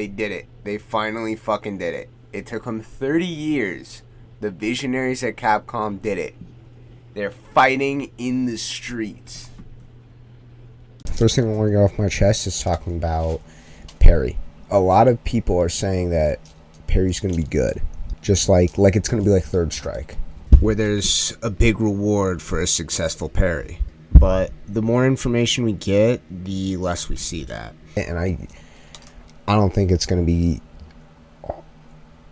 They did it. They finally fucking did it. It took them 30 years. The visionaries at Capcom did it. They're fighting in the streets. First thing I want to get off my chest is talking about parry. A lot of people are saying that parry's going to be good. Just like it's going to be like Third Strike, where there's a big reward for a successful parry. But the more information we get, the less we see that. And I don't think it's going to be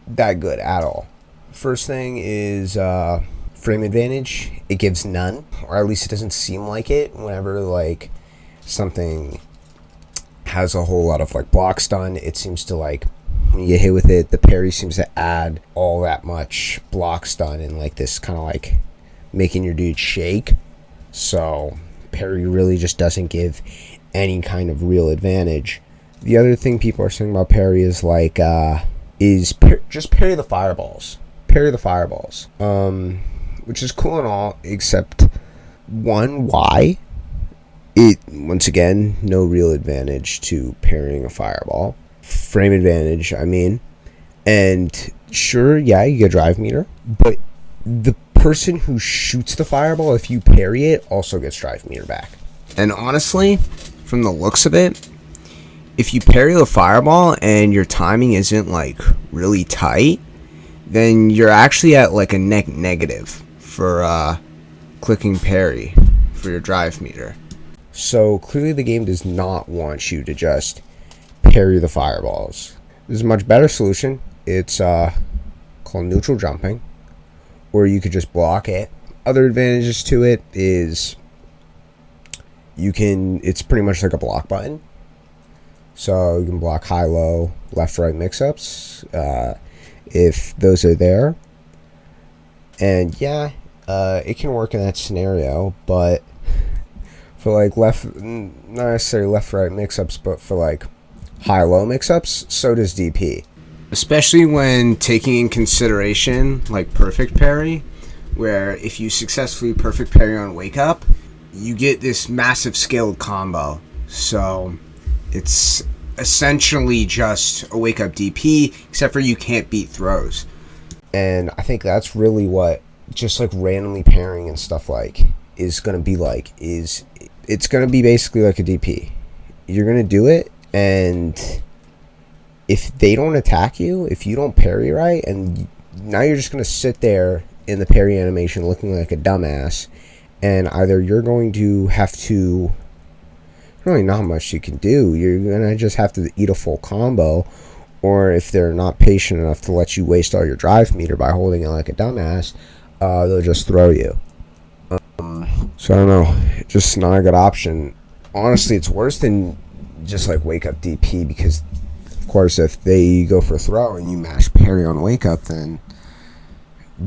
that good at all. First thing is frame advantage. It gives none, or at least it doesn't seem like it whenever like something has a whole lot of like block stun. It seems to like when you get hit with it, the parry seems to add all that much block stun and like this kind of like making your dude shake. So parry really just doesn't give any kind of real advantage. The other thing people are saying about parry is like just parry the fireballs. Parry the fireballs. Which is cool and all, except one, why? It, once again, no real advantage to parrying a fireball. Frame advantage, I mean. And sure, yeah, you get drive meter, but the person who shoots the fireball, if you parry it, also gets drive meter back. And honestly, from the looks of it, if you parry the fireball and your timing isn't like really tight, then you're actually at like a negative for clicking parry for your drive meter. So clearly the game does not want you to just parry the fireballs. There's a much better solution. It's called neutral jumping, or you could just block it. Other advantages to it is it's pretty much like a block button. So you can block high, low, left, right mix-ups if those are there. And yeah, it can work in that scenario, but for like not necessarily left, right mix-ups, but for like high, low mix-ups, so does DP. Especially when taking in consideration like perfect parry, where if you successfully perfect parry on wake up, you get this massive scaled combo. So it's essentially just a wake up DP, except for you can't beat throws. And I think that's really what just like randomly parrying and stuff like is going to be like, is it's going to be basically like a DP. You're going to do it, and if they don't attack you, if you don't parry right, and now you're just going to sit there in the parry animation looking like a dumbass, and either you're going to have to, really not much you can do, you're going to just have to eat a full combo, or if they're not patient enough to let you waste all your drive meter by holding it like a dumbass, they'll just throw you. So I don't know, just not a good option. Honestly, it's worse than just like wake up DP, because of course if they go for a throw and you mash parry on wake up, then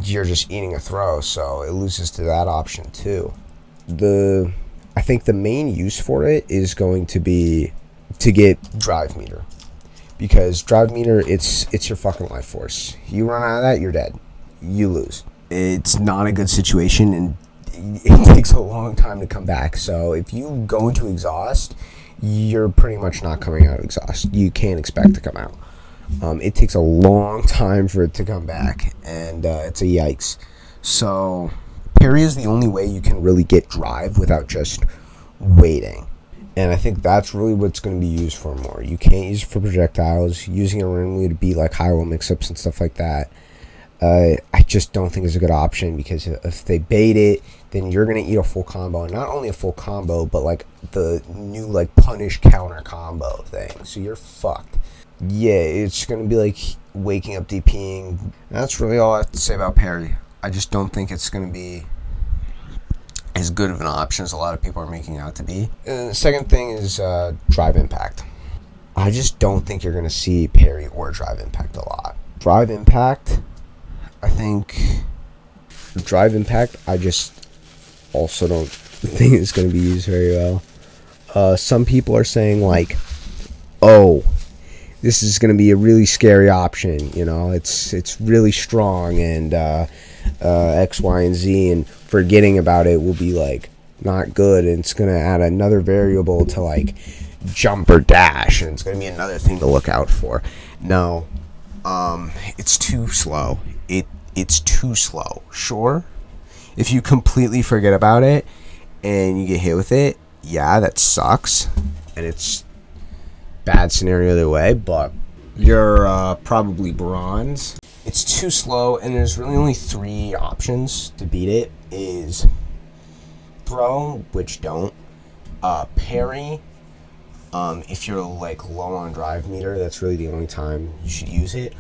you're just eating a throw, so it loses to that option too. I think the main use for it is going to be to get drive meter, because drive meter, it's your fucking life force. You run out of that, you're dead. You lose. It's not a good situation, and it takes a long time to come back. So if you go into exhaust, you're pretty much not coming out of exhaust. You can't expect to come out. It takes a long time for it to come back, and it's a yikes. So parry is the only way you can really get drive without just waiting. And I think that's really what's going to be used for more. You can't use it for projectiles. Using it randomly to be like high-low mix-ups and stuff like that, I just don't think is a good option, because if they bait it, then you're going to eat a full combo. And not only a full combo, but like the new like punish counter combo thing. So you're fucked. Yeah, it's going to be like waking up DPing. And that's really all I have to say about parry. I just don't think it's going to be as good of an option as a lot of people are making out to be. And the second thing is drive impact. I just don't think you're going to see parry or drive impact a lot. Drive impact, I think I just also don't think it's going to be used very well. Some people are saying like, oh, this is going to be a really scary option, you know, it's really strong, and X, Y, and Z, and forgetting about it will be like not good, and it's going to add another variable to like jump or dash, and it's going to be another thing to look out for. No, it's too slow. It's too slow. Sure, if you completely forget about it and you get hit with it, yeah, that sucks, and it's bad scenario either way, but you're probably bronze. It's too slow, and there's really only 3 options to beat it. Is throw, which don't, parry, if you're like low on drive meter, that's really the only time you should use it,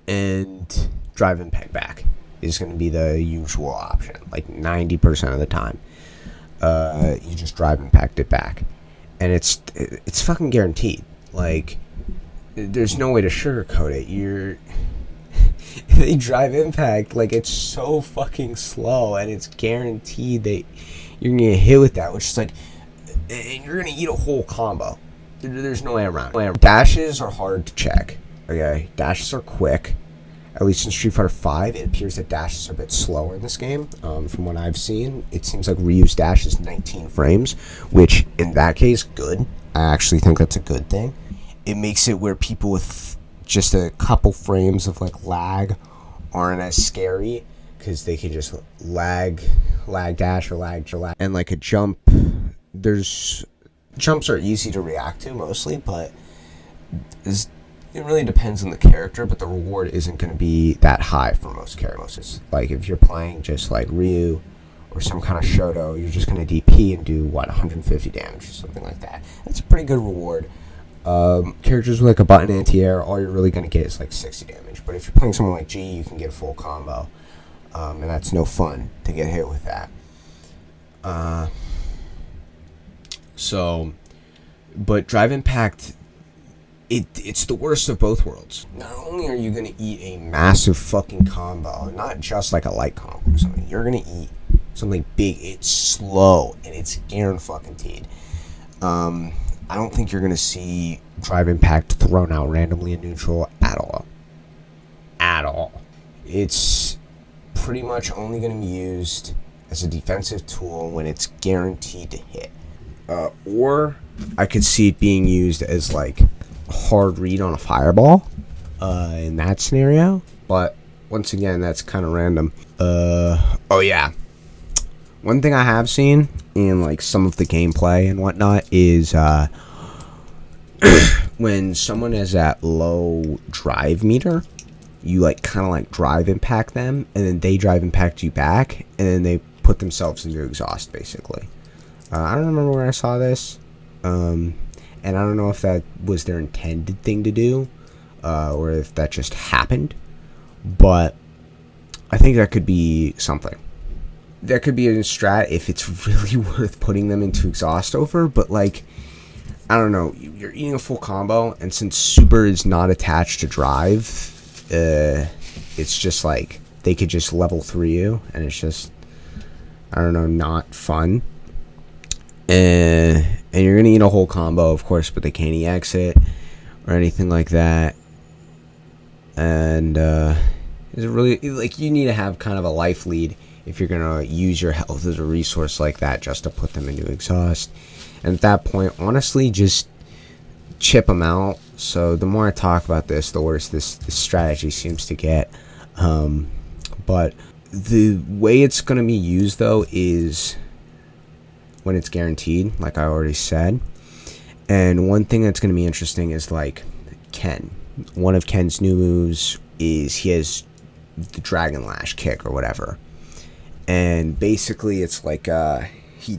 and drive and peg back is going to be the usual option, like 90% of the time. You just drive and packed it back, and it's fucking guaranteed. Like, there's no way to sugarcoat it. They drive impact, like, it's so fucking slow, and it's guaranteed that you're gonna get hit with that, which is like, and you're gonna eat a whole combo. There's no way around it. Dashes are hard to check. Okay, dashes are quick. At least in Street Fighter V, it appears that dashes are a bit slower in this game. From what I've seen, it seems like Ryu's dash is 19 frames, which in that case, good. I actually think that's a good thing. It makes it where people with just a couple frames of like lag aren't as scary, because they can just lag dash or lag. And like a jump, jumps are easy to react to mostly, but it really depends on the character, but the reward isn't going to be that high for most characters. Like, if you're playing just like Ryu or some kind of Shoto, you're just going to DP and do, 150 damage or something like that. That's a pretty good reward. Characters with like a button anti-air, all you're really going to get is like 60 damage. But if you're playing someone like G, you can get a full combo. And that's no fun to get hit with that. But Drive Impact, it's the worst of both worlds. Not only are you going to eat a massive fucking combo, not just like a light combo or something, you're going to eat something big. It's slow, and it's guaranteed. I don't think you're going to see Drive Impact thrown out randomly in neutral at all. At all. It's pretty much only going to be used as a defensive tool when it's guaranteed to hit. Or I could see it being used as like hard read on a fireball in that scenario, but once again, that's kind of random. Oh yeah, one thing I have seen in like some of the gameplay and whatnot is when someone is at low drive meter, you like kind of like drive impact them, and then they drive impact you back, and then they put themselves into exhaust basically. I don't remember where I saw this, and I don't know if that was their intended thing to do, or if that just happened, but I think that could be something. That could be a strat if it's really worth putting them into exhaust over, but like, I don't know, you're eating a full combo, and since super is not attached to drive, it's just like, they could just level 3 you, and it's just, I don't know, not fun. And you're gonna eat a whole combo, of course, but they can't EX it or anything like that. And is it really like, you need to have kind of a life lead if you're gonna use your health as a resource like that just to put them into exhaust. And at that point, honestly, just chip them out. So the more I talk about this, the worse this strategy seems to get. But the way it's gonna be used though is when it's guaranteed, like I already said. And one thing that's going to be interesting is like Ken. One of Ken's new moves is he has the Dragon Lash kick or whatever. And basically it's like he's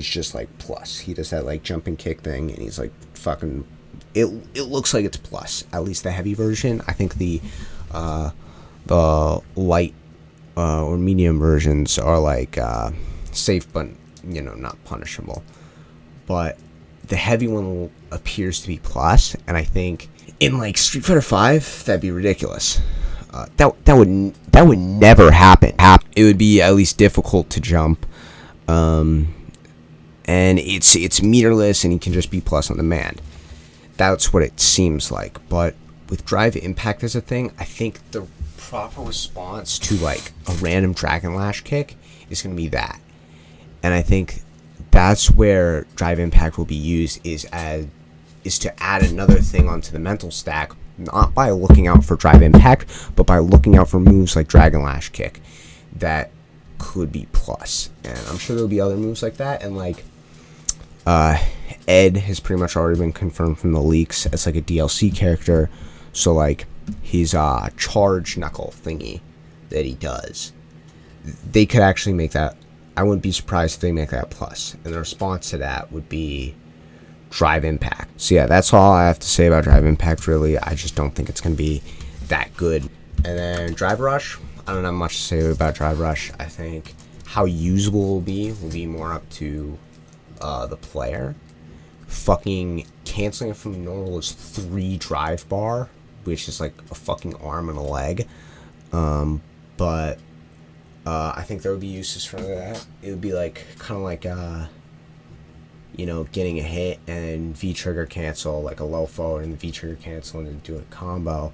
just like plus. He does that like jumping kick thing, and he's like fucking, it looks like it's plus. At least the heavy version. I think the light or medium versions are like safe, but not punishable. But the heavy one appears to be plus, and I think in like Street Fighter V, that'd be ridiculous. That would never happen. It would be at least difficult to jump, and it's meterless, and you can just be plus on demand. That's what it seems like. But with Drive Impact as a thing, I think the proper response to like a random Dragon Lash kick is going to be that. And I think that's where Drive Impact will be used, is to add another thing onto the mental stack, not by looking out for Drive Impact, but by looking out for moves like Dragon Lash Kick that could be plus. And I'm sure there'll be other moves like that, and like Ed has pretty much already been confirmed from the leaks as like a DLC character, so like his charge knuckle thingy that he does, they could actually make that. I wouldn't be surprised if they make that plus, and the response to that would be Drive Impact. So yeah, that's all I have to say about Drive Impact, really. I just don't think it's going to be that good. And then Drive Rush, I don't have much to say about Drive Rush. I think how usable it will be more up to the player. Fucking canceling it from normal is 3 drive bar, which is like a fucking arm and a leg. But I think there would be uses for that. It would be like kind of like getting a hit and V trigger cancel, like a low forward and the V trigger cancel and then do a combo.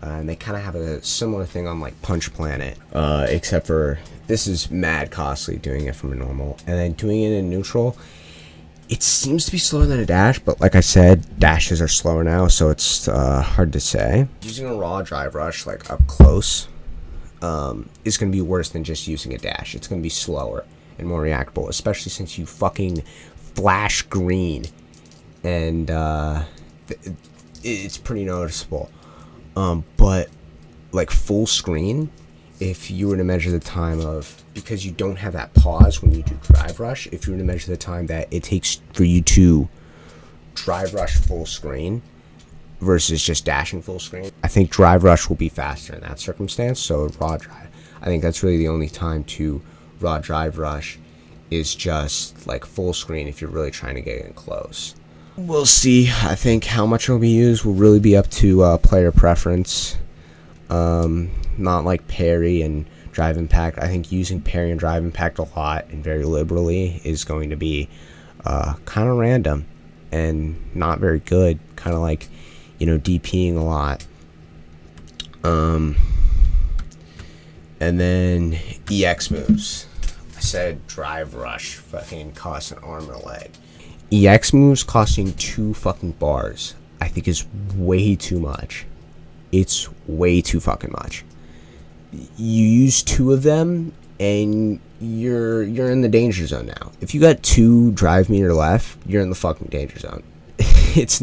And they kind of have a similar thing on like Punch Planet, except for this is mad costly doing it from a normal, and then doing it in neutral. It seems to be slower than a dash, but like I said, dashes are slower now, so it's hard to say. Using a raw Drive Rush like up close is going to be worse than just using a dash. It's going to be slower and more reactable, especially since you fucking flash green, and it's pretty noticeable. But like full screen, if you were to measure the time of, because you don't have that pause when you do Drive Rush, if you were to measure the time that it takes for you to Drive Rush full screen versus just dashing full screen, I think Drive Rush will be faster in that circumstance. So raw drive, I think that's really the only time to raw Drive Rush is just like full screen if you're really trying to get in close. We'll see. I think how much it'll be used will really be up to player preference. Not like parry and Drive Impact. I think using parry and Drive Impact a lot and very liberally is going to be kind of random and not very good. Kind of like, DPing a lot. And then EX moves. I said Drive Rush fucking costs an arm and a leg. EX moves costing 2 fucking bars, I think, is way too much. It's way too fucking much. You use 2 of them, and you're in the danger zone now. If you got 2 drive meter left, you're in the fucking danger zone. It's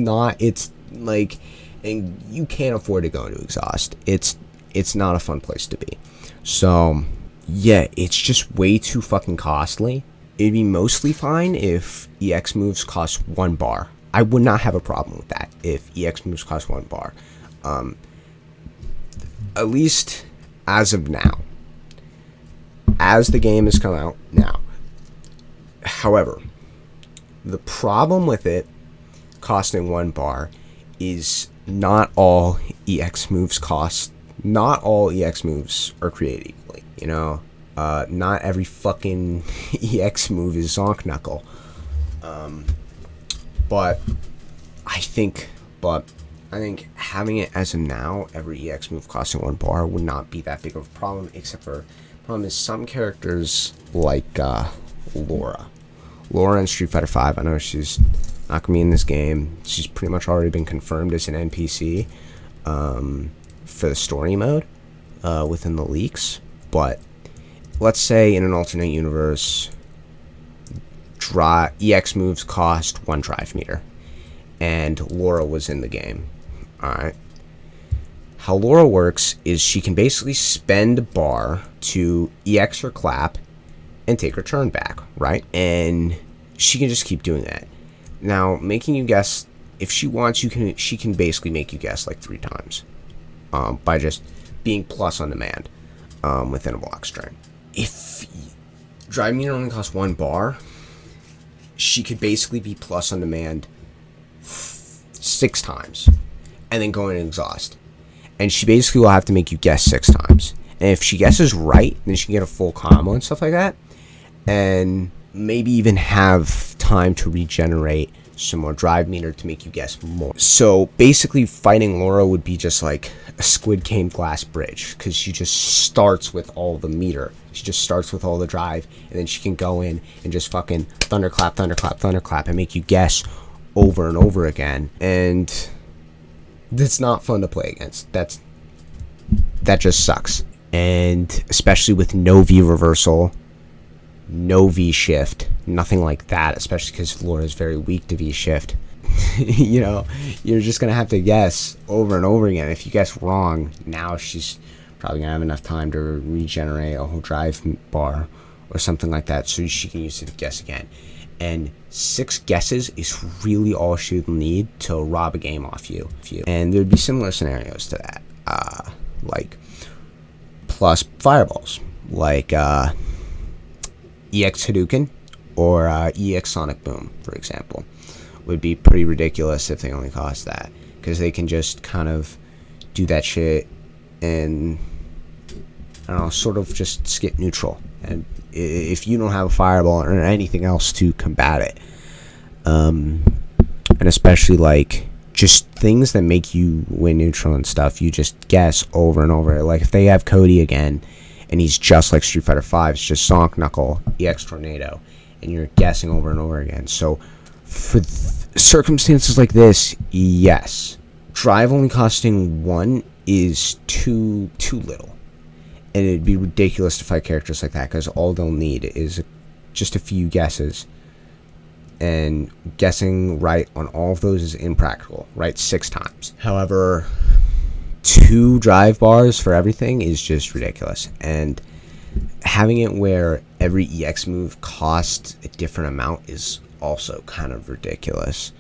like, and you can't afford to go into exhaust. It's not a fun place to be. So, yeah, it's just way too fucking costly. It'd be mostly fine if EX moves cost 1 bar. I would not have a problem with that if EX moves cost 1 bar. At least as of now. As the game has come out now. However, the problem with it costing 1 bar is not all EX moves cost. Not all EX moves are created equally, Not every fucking EX move is Zonk Knuckle. But I think having it as of now, every EX move costing 1 bar would not be that big of a problem, except for the problem is some characters like Laura in Street Fighter V. I know she's not gonna be in this game. She's pretty much already been confirmed as an NPC for the story mode within the leaks. But let's say in an alternate universe, EX moves cost 1 drive meter, and Laura was in the game. Alright. How Laura works is she can basically spend a bar to EX her clap and take her turn back, right? And she can just keep doing that. Now, making you guess, if she wants, she can basically make you guess like 3 times by just being plus on demand within a block string. If drive meter only costs 1 bar, she could basically be plus on demand 6 times and then go in and exhaust. And she basically will have to make you guess 6 times. And if she guesses right, then she can get a full combo and stuff like that. And maybe even have time to regenerate some more drive meter to make you guess more. So basically fighting Laura would be just like a Squid Game glass bridge, because she just starts with all the meter. She just starts with all the drive, and then she can go in and just fucking thunderclap, thunderclap, thunderclap, and make you guess over and over again. And that's not fun to play against. That just sucks. And especially with no V reversal, no V shift, nothing like that, especially because Laura is very weak to V shift. You know, you're just gonna have to guess over and over again. If you guess wrong, now she's probably gonna have enough time to regenerate a whole drive bar or something like that, so she can use it to guess again. And 6 guesses is really all she'll need to rob a game off you. And there'd be similar scenarios to that, like plus fireballs, like EX Hadouken or EX Sonic Boom, for example, would be pretty ridiculous if they only cost that, because they can just kind of do that shit and, I don't know, sort of just skip neutral. And if you don't have a fireball or anything else to combat it, and especially like just things that make you win neutral and stuff, you just guess over and over. Like if they have Cody again and he's just like Street Fighter 5, it's just Sonic Knuckle, EX Tornado, and you're guessing over and over again. So for circumstances like this, yes, drive only costing 1 is too little. And it'd be ridiculous to fight characters like that, because all they'll need is just a few guesses. And guessing right on all of those is impractical, right? 6 times. However, 2 drive bars for everything is just ridiculous. And having it where every EX move costs a different amount is also kind of ridiculous.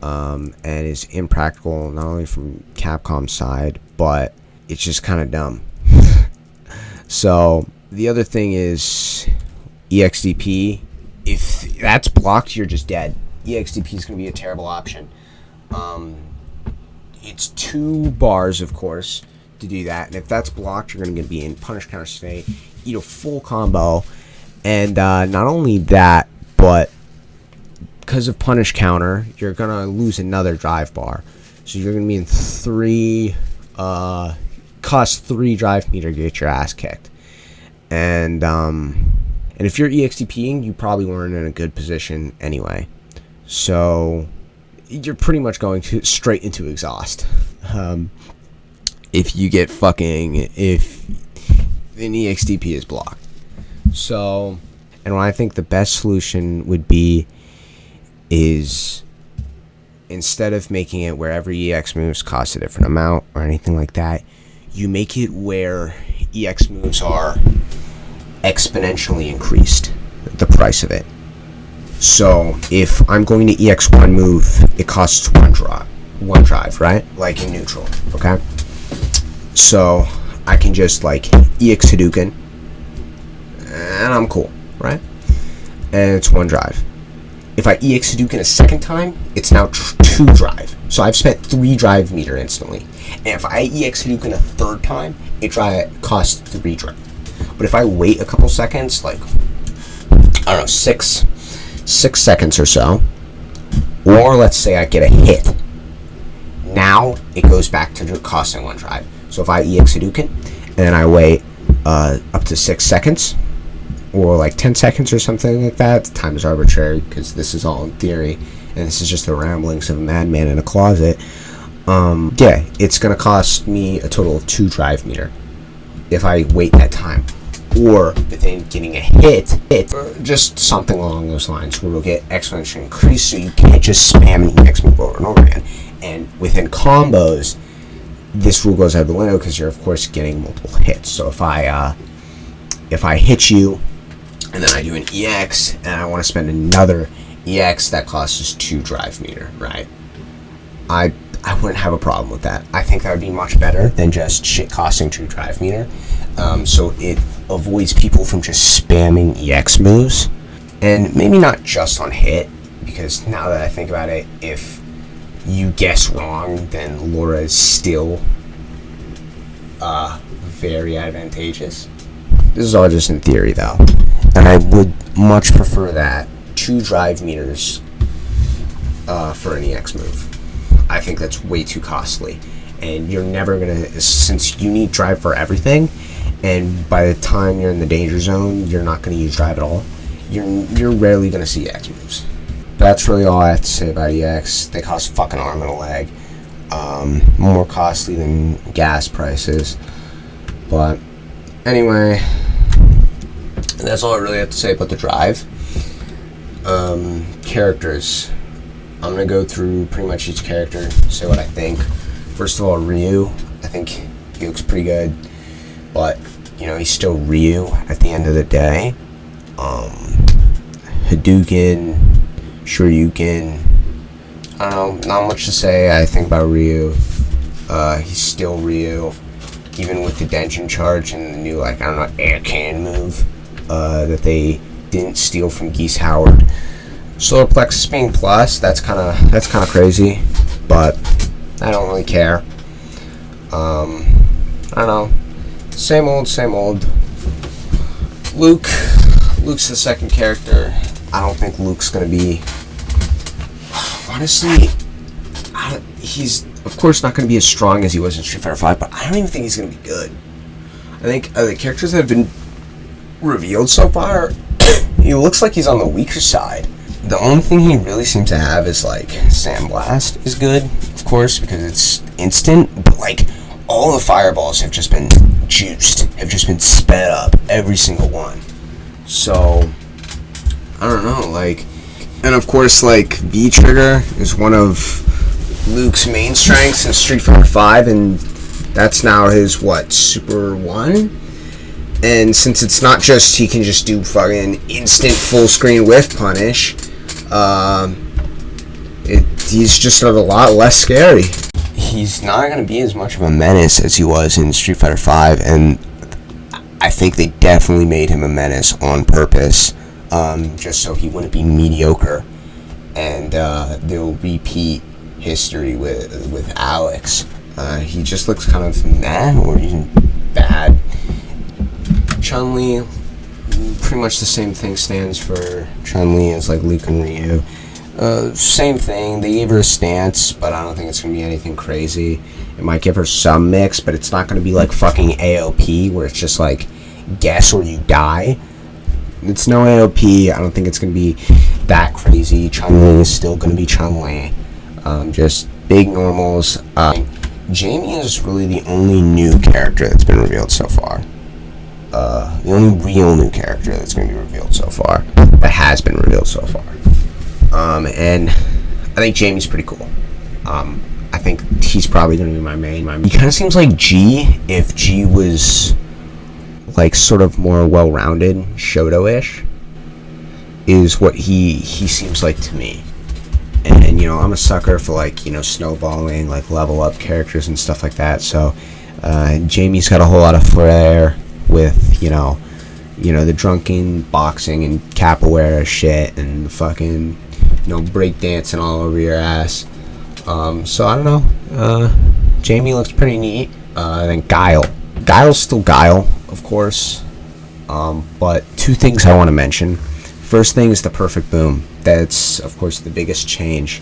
And is impractical not only from Capcom's side, but it's just kind of dumb. So the other thing is EXDP. If that's blocked, you're just dead. EXDP is going to be a terrible option. It's 2 bars, of course, to do that. And if that's blocked, you're going to be in punish counter state, eat a full combo. And not only that, but because of punish counter, you're going to lose another drive bar. So you're going to be in 3, cost 3 drive meter to get your ass kicked. And if you're EXDPing, you probably weren't in a good position anyway. So you're pretty much going straight into exhaust. If you get if an EXDP is blocked. So, and what I think the best solution would be is, instead of making it where every EX moves cost a different amount or anything like that, you make it where EX moves are exponentially increased, the price of it. So if I'm going to EX1 move, it costs one drive, right? Like in neutral, okay? So I can just like EX Hadouken, and I'm cool, right? And it's 1 drive. If I EX Hadouken a second time, it's now 2 drive. So I've spent 3 drive meter instantly. And if I EX Hadouken a third time, it costs 3 drive. But if I wait a couple seconds, like, I don't know, 6 seconds or so, or let's say I get a hit, now it goes back to costing 1 drive. So if I EX Hadouken and I wait up to 6 seconds, or like 10 seconds or something like that, the time is arbitrary because this is all in theory, and this is just the ramblings of a madman in a closet. Yeah, it's going to cost me a total of 2 drive meter if I wait that time. Or within getting a hit, or just something along those lines where it'll get exponentially increased, so you can't just spam an EX move over and over again. And within combos, this rule goes out the window because you're of course getting multiple hits. So if I hit you and then I do an EX and I want to spend another EX, that costs us 2 drive meter, right? I wouldn't have a problem with that. I think that would be much better than just shit costing 2 drive meter. So it avoids people from just spamming EX moves. And maybe not just on hit, because now that I think about it, if you guess wrong, then Laura is still very advantageous. This is all just in theory though. And I would much prefer that 2 drive meters for an EX move. I think that's way too costly. And you're never going to, since you need drive for everything, and by the time you're in the danger zone, you're not going to use drive at all. You're rarely going to see EX moves. That's really all I have to say about EX. They cost fucking arm and a leg. More costly than gas prices. But anyway, that's all I really have to say about the drive. Characters. I'm going to go through pretty much each character, say what I think. First of all, Ryu. I think he looks pretty good. But, he's still Ryu at the end of the day. Hadouken, Shoryuken. I don't know, not much to say, I think, about Ryu. He's still Ryu. Even with the Denshin charge and the new, air cannon move that they didn't steal from Geese Howard. Solar Plexus being plus, that's kind of crazy, but I don't really care. I don't know. Same old. Luke's the second character. I don't think Luke's gonna be. Honestly, he's of course not gonna be as strong as he was in Street Fighter V, but I don't even think he's gonna be good. I think the characters that have been revealed so far, he looks like he's on the weaker side. The only thing he really seems to have is Sandblast is good, of course, because it's instant, but all the fireballs have just been juiced, have just been sped up, every single one. So, I don't know, and of course, V-Trigger is one of Luke's main strengths in Street Fighter V, and that's now his, Super 1? And since it's not just, he can just do fucking instant full screen whiff punish, he's just a lot less scary. He's not going to be as much of a menace as he was in Street Fighter V, and I think they definitely made him a menace on purpose, just so he wouldn't be mediocre, and they'll repeat history with Alex. He just looks kind of meh, or even bad. Chun-Li, pretty much the same thing stands for Chun-Li as Luke and Ryu. Same thing, they gave her a stance, but I don't think it's going to be anything crazy. It might give her some mix, but it's not going to be fucking AOP, where it's just guess or you die. It's no AOP, I don't think it's going to be that crazy. Chun-Li is still going to be Chun-Li. Just big normals. Jaimie is really the only new character that's been revealed so far. The only real new character that's going to be revealed so far, that has been revealed so far. And I think Jaimie's pretty cool. I think he's probably going to be my main. He kind of seems like G, if G was sort of more well-rounded, Shoto-ish, is what he seems like to me. And I'm a sucker for snowballing, level up characters and stuff like that. So Jaimie's got a whole lot of flair with the drunken boxing and capoeira shit and the fucking break dancing all over your ass. So I don't know. Jaimie looks pretty neat. Then Guile's still Guile, of course. But two things I want to mention. First thing is the perfect boom. That's of course the biggest change,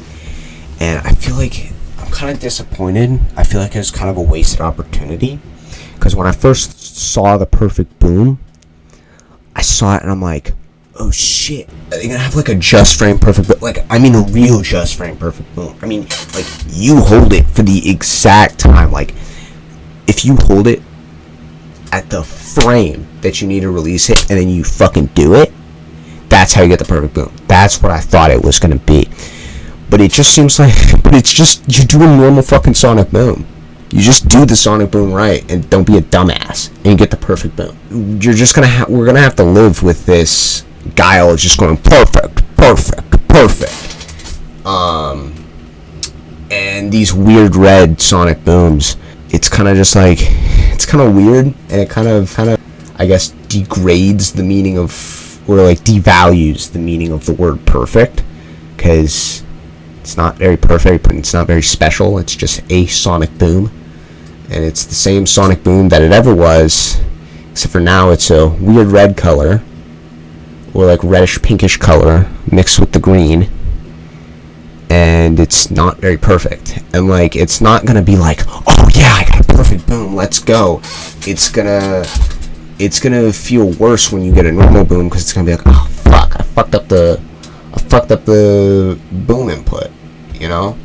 and I feel I'm kind of disappointed. I feel it was kind of a wasted opportunity, because when I first saw the perfect boom, I saw it and I'm like, oh shit, are they gonna have a just frame perfect boom? A real just frame perfect boom. You hold it for the exact time. If you hold it at the frame that you need to release it and then you fucking do it, that's how you get the perfect boom. That's what I thought it was gonna be. But it just seems it's just, you do a normal fucking sonic boom. You just do the sonic boom right, and don't be a dumbass, and you get the perfect boom. You're just we're gonna have to live with this Guile just going perfect, and these weird red sonic booms. It's kind of just it's kind of weird, and it kind of I guess degrades the meaning of, or devalues the meaning of the word perfect, because it's not very perfect, but it's not very special. It's just a sonic boom, and it's the same sonic boom that it ever was, except for now it's a weird red color, or reddish pinkish color mixed with the green, and it's not very perfect. And like, it's not gonna be like, oh yeah, I got a perfect boom, let's go. It's gonna feel worse when you get a normal boom, because it's gonna be like, oh fuck, I fucked up the boom input, you know?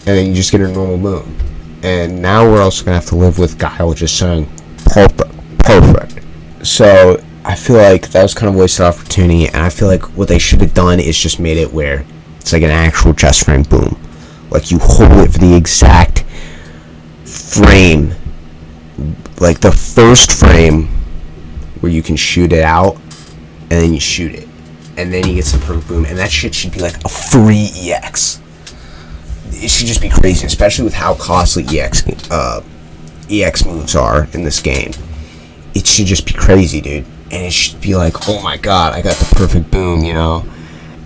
And then you just get a normal boom. And now we're also gonna have to live with Guile just saying perfect. So I feel like that was kind of a wasted opportunity, and I feel like what they should have done is just made it where it's like an actual chest frame boom. Like, you hold it for the exact frame, like the first frame where you can shoot it out, and then you shoot it, and then you get some perfect boom, and that shit should be like a free EX. It should just be crazy, especially with how costly EX moves are in this game. It should just be crazy, dude. And it should be like, oh my god, I got the perfect boom, you know?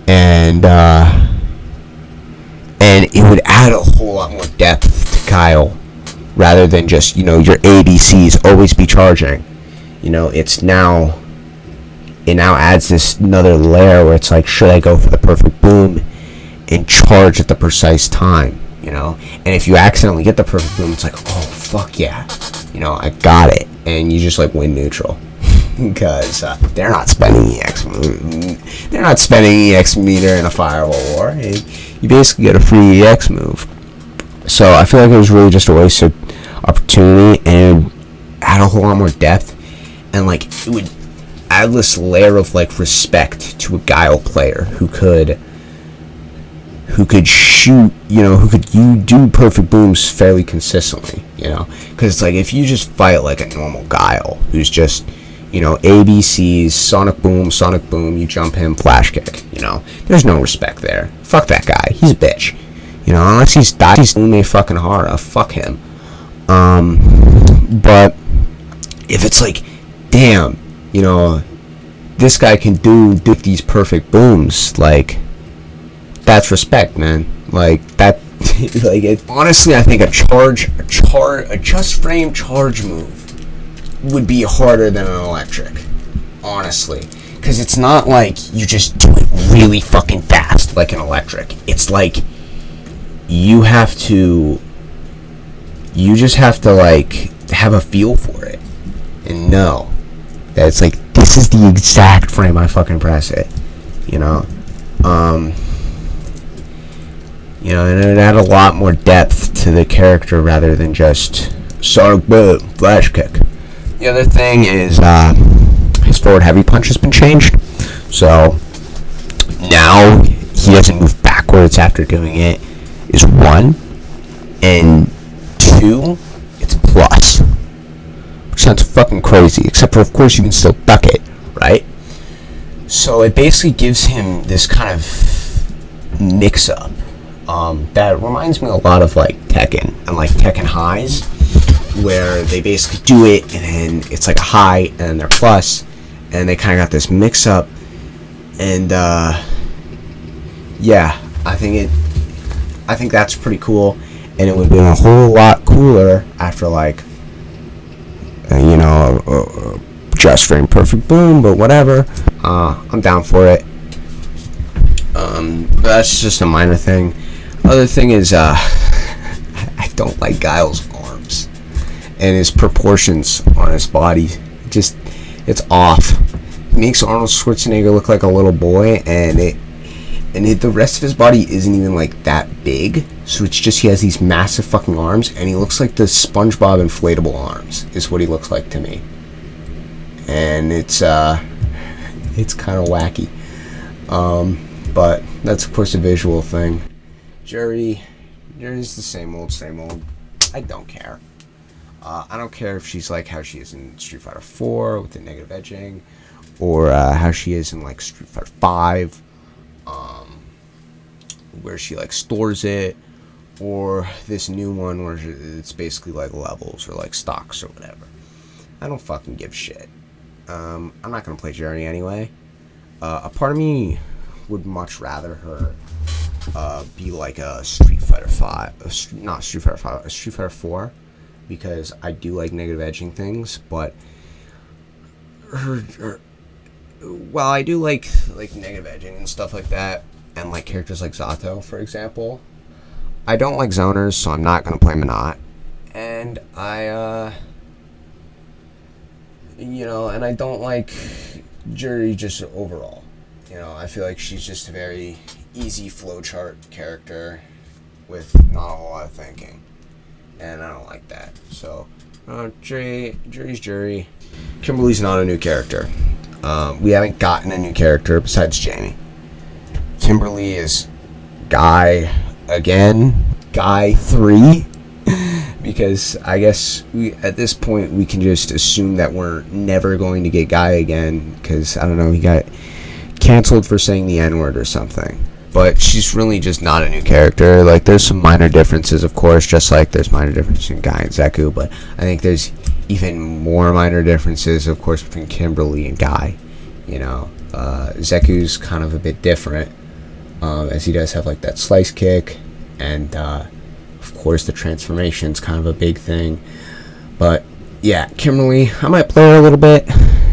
And it would add a whole lot more depth to Guile, rather than just, you know, your ABCs always be charging. You know, it now adds this another layer where it's like, should I go for the perfect boom and charge at the precise time, you know? And if you accidentally get the perfect boom, it's like, oh fuck yeah, you know, I got it. And you just like win neutral. Because they're not spending EX meter in a Firewall War. You basically get a free EX move. So I feel like it was really just a wasted opportunity, and add a whole lot more depth, and like, it would add this layer of like respect to a Guile player who could shoot, you know, who could do perfect booms fairly consistently, you know? Because it's like, if you just fight like a normal Guile who's just, you know, ABCs, sonic boom, you jump him, flash kick, you know, there's no respect there. Fuck that guy, he's a bitch, you know, unless he's Ume fucking Hara, fuck him. But if it's like, damn, you know, this guy can do these perfect booms, like, that's respect, man. Like, that, like, honestly, I think a just frame charge move would be harder than an electric, honestly, because it's not like you just do it really fucking fast like an electric. It's like you just have to like have a feel for it and know that it's like, this is the exact frame I fucking press it, you know. You know, and it add a lot more depth to the character rather than just sonic boom, flash kick. The other thing is, his forward heavy punch has been changed. So, now he doesn't move backwards after doing it, is 1. And 2, it's plus. Which sounds fucking crazy, except for, of course, you can still duck it, right? So, it basically gives him this kind of mix-up. That reminds me a lot of, like, Tekken, and, like, Tekken highs, where they basically do it, and then it's like a high, and then they're plus, and they kind of got this mix-up, and, yeah, I think that's pretty cool, and it would have been a whole lot cooler after, like, you know, just frame perfect boom, but whatever, I'm down for it. But that's just a minor thing. Other thing is, I don't like Guile's arms and his proportions on his body. It's off. It makes Arnold Schwarzenegger look like a little boy, and the rest of his body isn't even like that big. So it's just, he has these massive fucking arms, and he looks like the SpongeBob inflatable arms is what he looks like to me. And it's kind of wacky. But that's of course a visual thing. Juri's the same old. I don't care. I don't care if she's like how she is in Street Fighter 4 with the negative edging, or how she is in like Street Fighter 5, where she like stores it, or this new one where it's basically like levels or like stocks or whatever. I don't fucking give shit. I'm not gonna play Juri anyway. A part of me would much rather her be like a Street Fighter 4, because I do like negative edging things, but her while I do like negative edging and stuff like that, and like characters like Zato, for example. I don't like zoners, so I'm not gonna play Minot. And I and I don't like Juri just overall. I feel like she's just a very easy flowchart character with not a whole lot of thinking, and I don't like that. So, Juri's Juri. Kimberley's not a new character. We haven't gotten a new character besides Jaimie. Kimberley is Guy again, Guy 3, because I guess at this point we can just assume that we're never going to get Guy again, because I don't know, he got canceled for saying the N-word or something. But she's really just not a new character. Like, there's some minor differences, of course, just like there's minor differences in Guy and Zeku, but I think there's even more minor differences, of course, between Kimberley and Guy. Zeku's kind of a bit different, as he does have like that slice kick, and of course the transformation's kind of a big thing. But yeah, Kimberley, I might play her a little bit,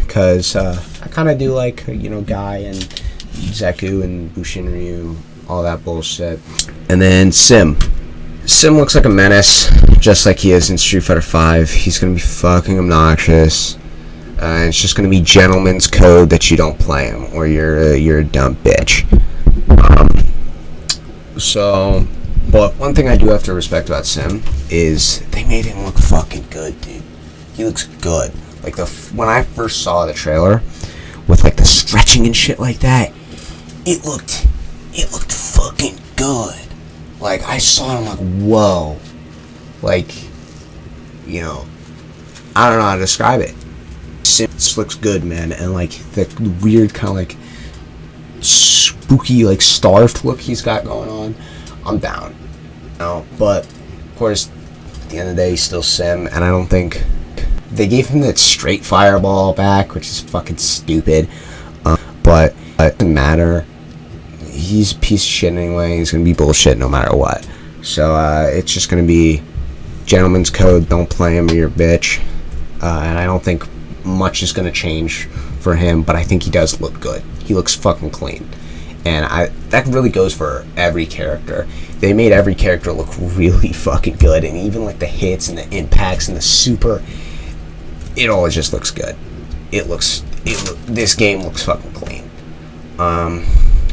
because I kind of do like Guy and Zeku and Bushinryu, all that bullshit. And then Sim looks like a menace, just like he is in Street Fighter V. He's gonna be fucking obnoxious. It's just gonna be gentleman's code that you don't play him, or you're a dumb bitch. But one thing I do have to respect about Sim is they made him look fucking good, dude. He looks good. Like when I first saw the trailer with like the stretching and shit like that, it looked fucking good. Like, I saw him like, whoa. Like, I don't know how to describe it. Sims looks good, man. And like the weird kind of like spooky, like starved look he's got going on, I'm down. But of course, at the end of the day, he's still Sim, and I don't think they gave him that straight fireball back, which is fucking stupid. But it doesn't matter. He's a piece of shit anyway. He's gonna be bullshit no matter what. So it's just gonna be gentleman's code. Don't play him or you're a bitch. And I don't think much is gonna change for him. But I think he does look good. He looks fucking clean. And that really goes for every character. They made every character look really fucking good. And even like the hits and the impacts and the super, it all just looks good. This game looks fucking clean.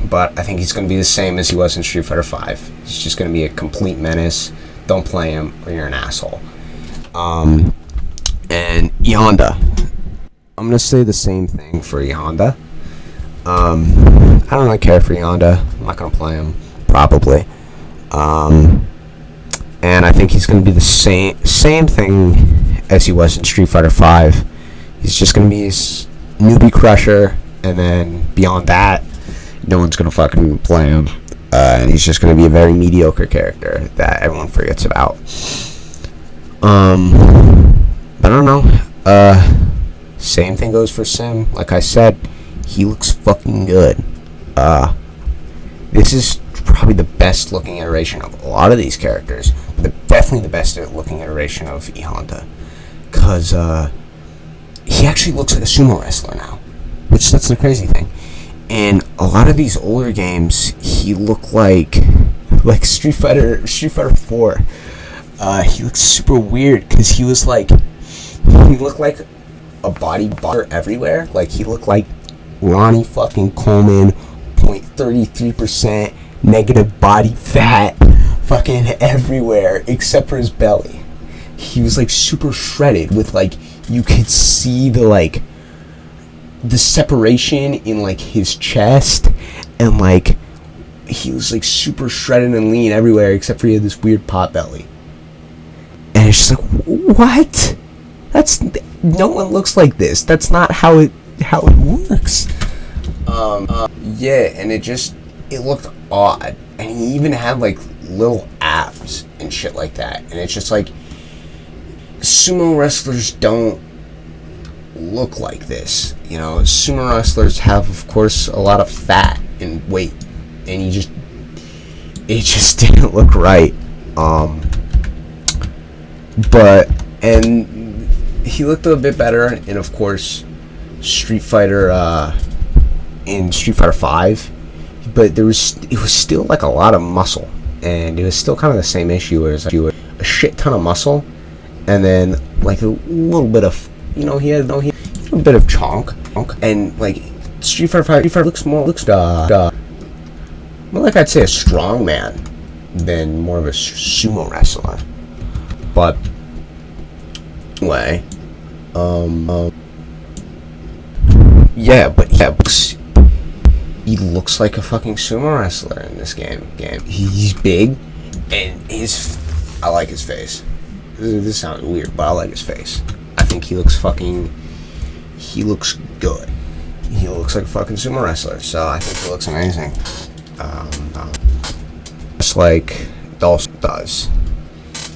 But I think he's going to be the same as he was in Street Fighter V. He's just going to be a complete menace. Don't play him or you're an asshole. And Yonda. I'm going to say the same thing for Yonda. I don't really care for Yonda. I'm not going to play him, probably. And I think he's going to be the same thing as he was in Street Fighter V. He's just going to be his newbie crusher, and then beyond that, no one's going to fucking play him. And he's just going to be a very mediocre character that everyone forgets about. But I don't know. Same thing goes for Sim. Like I said, he looks fucking good. This is probably the best looking iteration of a lot of these characters. But definitely the best looking iteration of E Honda. Because he actually looks like a sumo wrestler now. Which, that's the crazy thing. In a lot of these older games, he looked like Street Fighter 4. He looked super weird because he looked like a bodybuilder everywhere. Like, he looked like Ronnie fucking Coleman, 0.33% negative body fat, fucking everywhere except for his belly. He was like super shredded with like, you could see the separation in like his chest, and like he was like super shredded and lean everywhere except for he had this weird pot belly. And it's just like, what? No one looks like this. That's not how it works. Yeah, and it looked odd, and he even had like little abs and shit like that, and it's just like, sumo wrestlers don't look like this. Sumo wrestlers have, of course, a lot of fat and weight, and it just didn't look right. And he looked a bit better in, of course, Street Fighter. In Street Fighter V, but it was still like a lot of muscle, and it was still kind of the same issue as like, a shit ton of muscle, and then like a little bit of, he had a bit of chonk, and like Street Fighter 5 looks more like I'd say a strong man than more of a sumo wrestler. But anyway, he looks like a fucking sumo wrestler in this game. He's big, and I like his face. This sounds weird, but I like his face. I think he looks good. He looks like a fucking sumo wrestler, so I think he looks amazing. Just like Dawson does.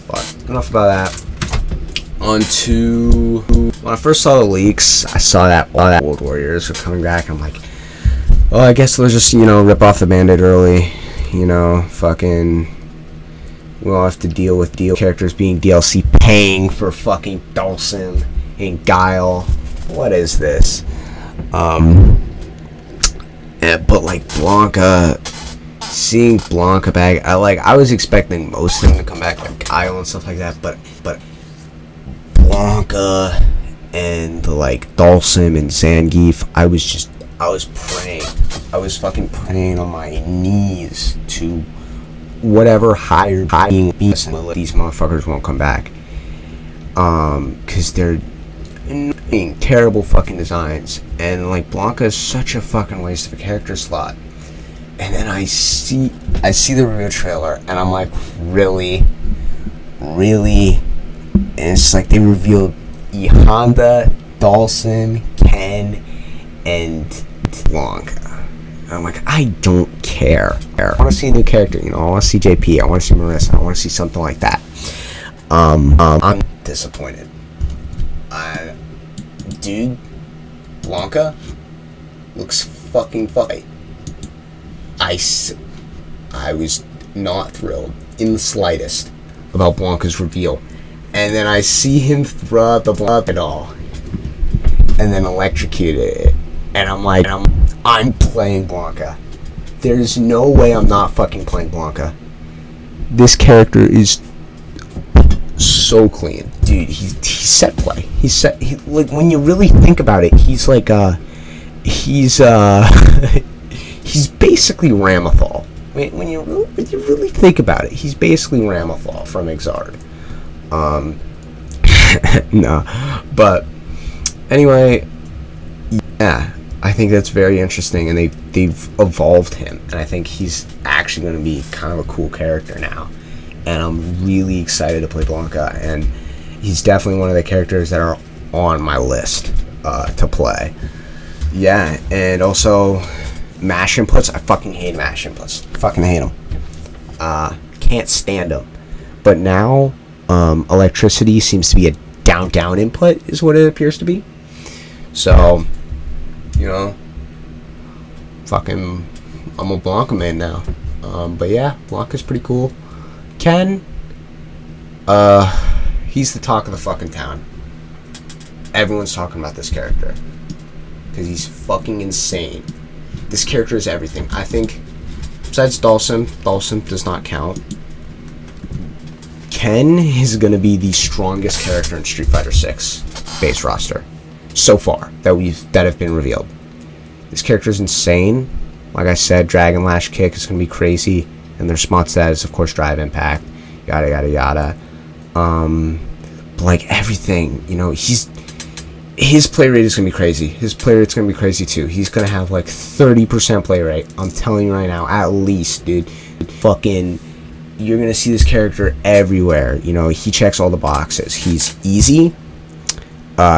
But enough about that. On to when I first saw the leaks, I saw that a lot of World Warriors were coming back. I'm like, oh, I guess they'll just rip off the Band-Aid early. Fucking. We'll have to deal with characters being DLC, paying for fucking Dawson and Guile. What is this? But like Blanka, seeing Blanka back, I was expecting most of them to come back, like Guile and stuff like that, but Blanka and like Dawson and Zangief, I was praying. I was fucking praying on my knees to whatever higher being these motherfuckers won't come back. Cause they're terrible fucking designs, and like Blanka is such a fucking waste of a character slot. And then I see the reveal trailer, and I'm like, really? And it's like they revealed Honda, Dawson, Ken, and Blanka. And I'm like, I don't care. I want to see a new character, I want to see JP, I want to see Marisa, I want to see something like that. I'm disappointed. Dude, Blanka looks fucking fine. I was not thrilled in the slightest about Blanka's reveal. And then I see him throw the Blanka doll and then electrocuted it. And I'm like, I'm playing Blanka. There's no way I'm not fucking playing Blanka. This character is so clean. Dude, he's set play. Like, when you really think about it, he's like, he's basically Ramathal. When you really think about it, he's basically Ramathal from Exard. No. But, anyway, yeah, I think that's very interesting, and they've evolved him, and I think he's actually going to be kind of a cool character now. And I'm really excited to play Blanka, and he's definitely one of the characters that are on my list to play. Yeah, and also mash inputs. I fucking hate mash inputs. Fucking hate them. Can't stand them. But now, electricity seems to be a down input, is what it appears to be. So, fucking, I'm a Blanka man now. But yeah, Blanka's pretty cool. Ken, he's the talk of the fucking town. Everyone's talking about this character because he's fucking insane. This character is everything. I think, besides Dawson does not count. Ken is gonna be the strongest character in Street Fighter 6 base roster so far that have been revealed. This character is insane. Like I said, Dragon Lash Kick is gonna be crazy. And their response to that is, of course, Drive Impact, yada, yada, yada. But, like, everything, his play rate is going to be crazy. His play rate's going to be crazy, too. He's going to have, like, 30% play rate. I'm telling you right now, at least, dude. Fucking, you're going to see this character everywhere. He checks all the boxes. He's easy.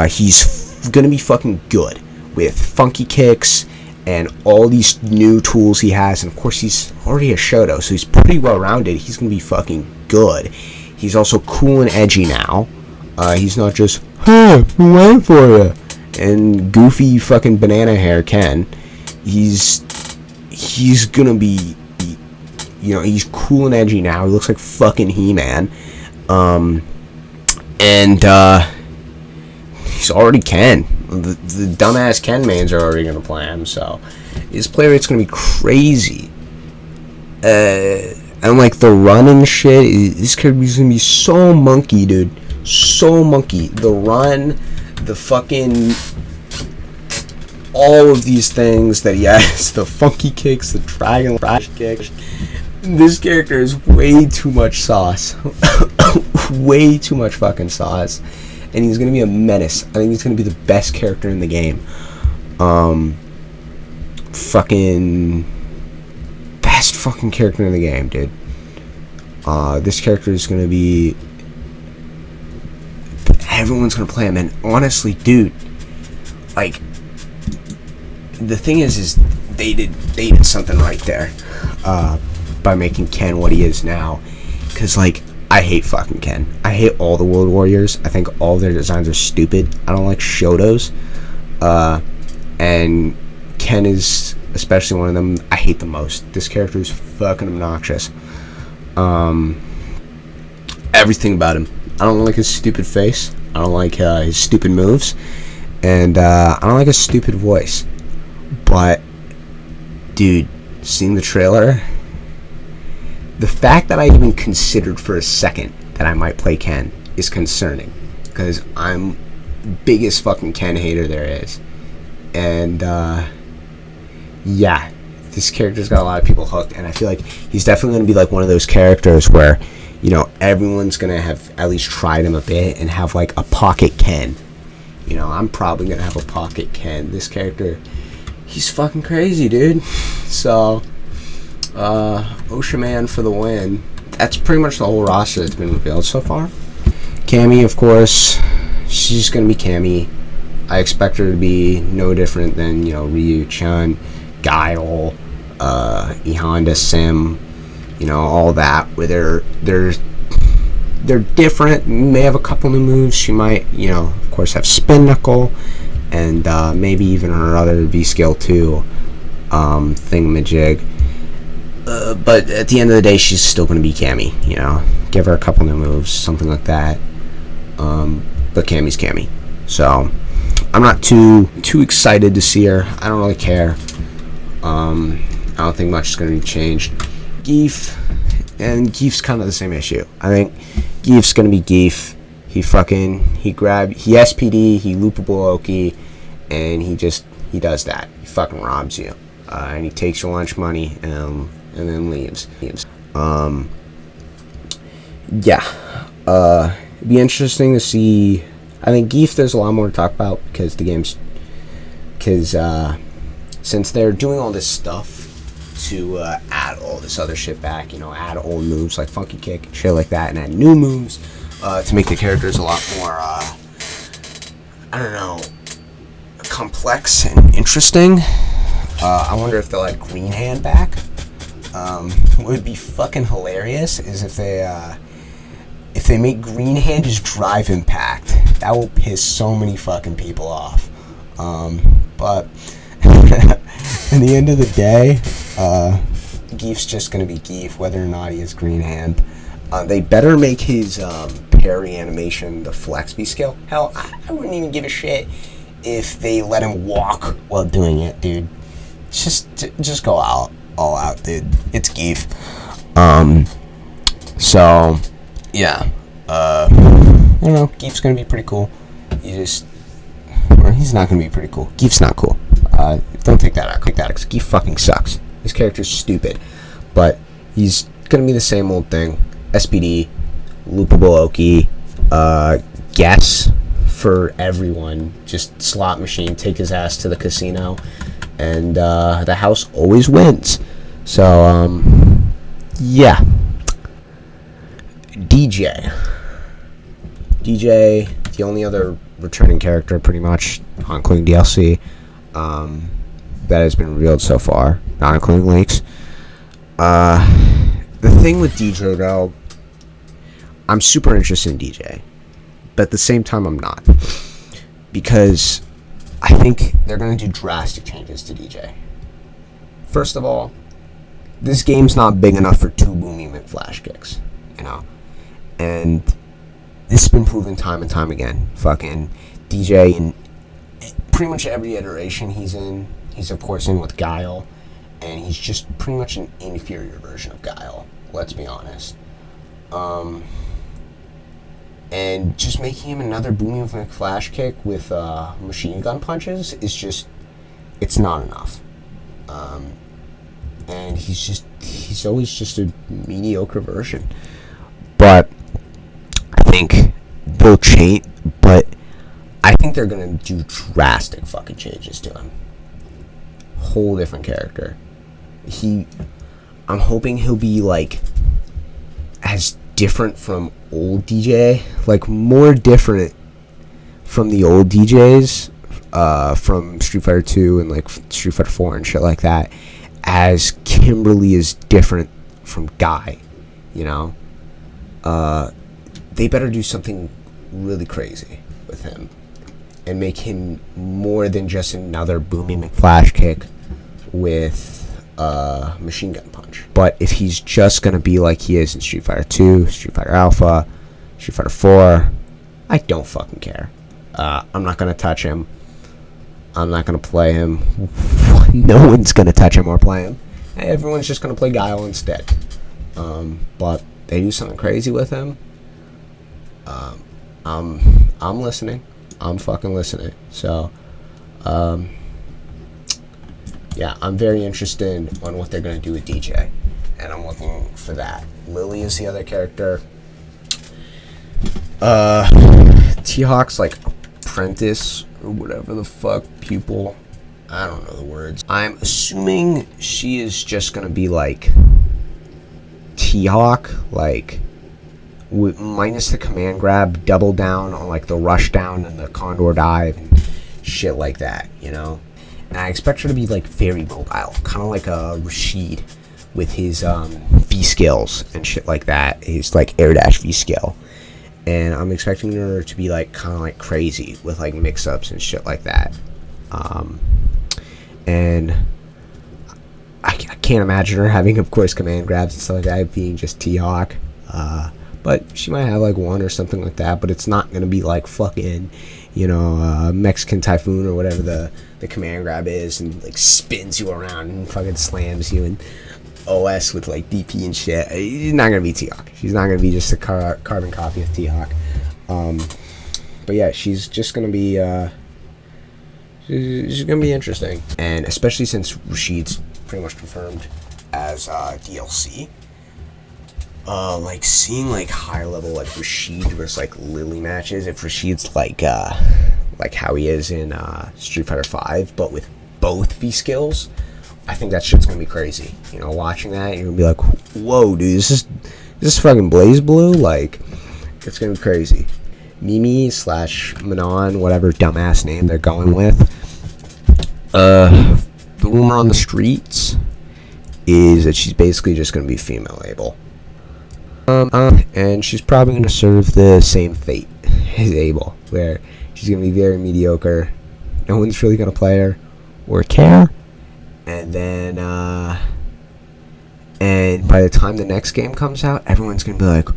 He's going to be fucking good with funky kicks and all these new tools he has, and of course he's already a Shoto, so he's pretty well rounded. He's gonna be fucking good. He's also cool and edgy now. He's not just, hey, I'm waiting for you, and goofy fucking banana hair Ken. He's gonna be, he's cool and edgy now. He looks like fucking He-Man, and he's already Ken. The dumbass Ken mains are already going to play him, so his play rate's going to be crazy. And like the run and shit, this character is going to be so monkey, dude. So monkey. The run, the fucking... all of these things that he has, the funky kicks, the dragon crash kicks. This character is way too much sauce. Way too much fucking sauce. And he's going to be a menace. I think he's going to be the best character in the game. Fucking best fucking character in the game, dude. This character is going to be... everyone's going to play him. And honestly, dude, like, the thing is they did something right there. By making Ken what he is now. Because, like, I hate fucking Ken. I hate all the World Warriors. I think all their designs are stupid. I don't like Shotos. And Ken is especially one of them I hate the most. This character is fucking obnoxious. Everything about him. I don't like his stupid face. I don't like his stupid moves. And I don't like his stupid voice. But, dude, seeing the trailer... the fact that I even considered for a second that I might play Ken is concerning. Because I'm the biggest fucking Ken hater there is. And, yeah. This character's got a lot of people hooked. And I feel like he's definitely going to be like one of those characters where, you know, everyone's going to have at least tried him a bit and have like a pocket Ken. You know, I'm probably going to have a pocket Ken. This character, he's fucking crazy, dude. So... Oshaman for the win. That's pretty much the whole roster that's been revealed so far. Cammy, of course, she's gonna be Cammy. I expect her to be no different than, you know, Ryu, Chun, Guile, E-Honda, Sim, you know, all that. Where they're different. May have a couple new moves. She might, you know, of course, have Spin Knuckle, and maybe even her other V skill too, thingamajig. But at the end of the day, she's still going to be Cammy, you know. Give her a couple new moves, something like that. But Cammy's Cammy. So, I'm not too excited to see her. I don't really care. I don't think much is going to be changed. Geif, and Geif's kind of the same issue. I think Geif's going to be Geif. He SPD, he loopable Oki, and he does that. He fucking robs you. And he takes your lunch money, and then leaves. Yeah. It'd be interesting to see. I think Geif, there's a lot more to talk about because since they're doing all this stuff to add all this other shit back, you know, add old moves like Funky Kick and shit like that, and add new moves to make the characters a lot more, I don't know, complex and interesting. I wonder if they'll add Green Hand back. What would be fucking hilarious is if they make Green Hand just drive impact. That will piss so many fucking people off. But in the end of the day, Geif's just gonna be Geif, whether or not he has Green Hand. They better make his parry animation the flex B skill. Hell, I wouldn't even give a shit if they let him walk while doing it, dude. Just go all out, dude. It's Geif. So, yeah. I don't know. Geif's gonna be pretty cool. He's not gonna be pretty cool. Geif's not cool. Don't take that out. Take that out, because Geif fucking sucks. This character's stupid. But he's gonna be the same old thing. SPD, loopable Oki, guess for everyone. Just slot machine. Take his ass to the casino. And the house always wins. So, yeah. Dee Jay, the only other returning character, pretty much, not including DLC, that has been revealed so far, not including leaks. The thing with Dee Jay, though, I'm super interested in Dee Jay, but at the same time, I'm not. Because I think they're going to do drastic changes to Dee Jay. First of all, this game's not big enough for 2 Boomy flash kicks, you know? And this has been proven time and time again. Fucking Dee Jay in pretty much every iteration he's in. He's of course in with Guile, and he's just pretty much an inferior version of Guile. Let's be honest. And just making him another booming flash kick with machine gun punches is just, it's not enough. And he's always just a mediocre version. But I think they'll change, but I think they're gonna do drastic fucking changes to him. Whole different character. I'm hoping he'll be like as different from old Dee Jay, like more different from the old DJs from Street Fighter 2 and like Street Fighter 4 and shit like that, as Kimberley is different from Guy, you know. They better do something really crazy with him and make him more than just another booming flash kick with machine gun punch. But if he's just gonna be like he is in Street Fighter 2, Street Fighter Alpha, Street Fighter 4, I don't fucking care. I'm not gonna touch him. I'm not gonna play him. No one's gonna touch him or play him. Everyone's just gonna play Guile instead. But they do something crazy with him. I'm listening. I'm fucking listening. So, yeah, I'm very interested on what they're gonna do with Dee Jay, and I'm looking for that. Lili is the other character. T-Hawk's like apprentice or whatever the fuck, pupil. I don't know the words. I'm assuming she is just gonna be like T-Hawk, like minus the command grab, double down on like the rush down and the condor dive and shit like that, you know. And I expect her to be like very mobile, kind of like a Rashid with his V skills and shit like that. His like air dash V skill. And I'm expecting her to be like kind of like crazy with like mix-ups and shit like that. And I can't imagine her having, of course, command grabs and stuff like that, being just T-Hawk. But she might have like one or something like that, but it's not gonna be like fucking, you know, Mexican Typhoon or whatever the command grab is, and like spins you around and fucking slams you and OS with like DP and shit. She's not gonna be T-Hawk. She's not gonna be just a carbon copy of T-Hawk. But yeah, she's just gonna be she's gonna be interesting, and especially since Rashid's pretty much confirmed as DLC. Like seeing like high level like Rashid versus like Lili matches, if Rashid's like how he is in Street Fighter 5, but with both V skills, I think that shit's gonna be crazy. You know, watching that, you're gonna be like, whoa, dude, this is fucking Blaze Blue. Like, it's gonna be crazy. Mimi / Manon, whatever dumbass name they're going with. The rumor on the streets is that she's basically just gonna be female Abel. And she's probably gonna serve the same fate as Abel, where she's gonna be very mediocre. No one's really gonna play her or care. And then, and by the time the next game comes out, everyone's gonna be like,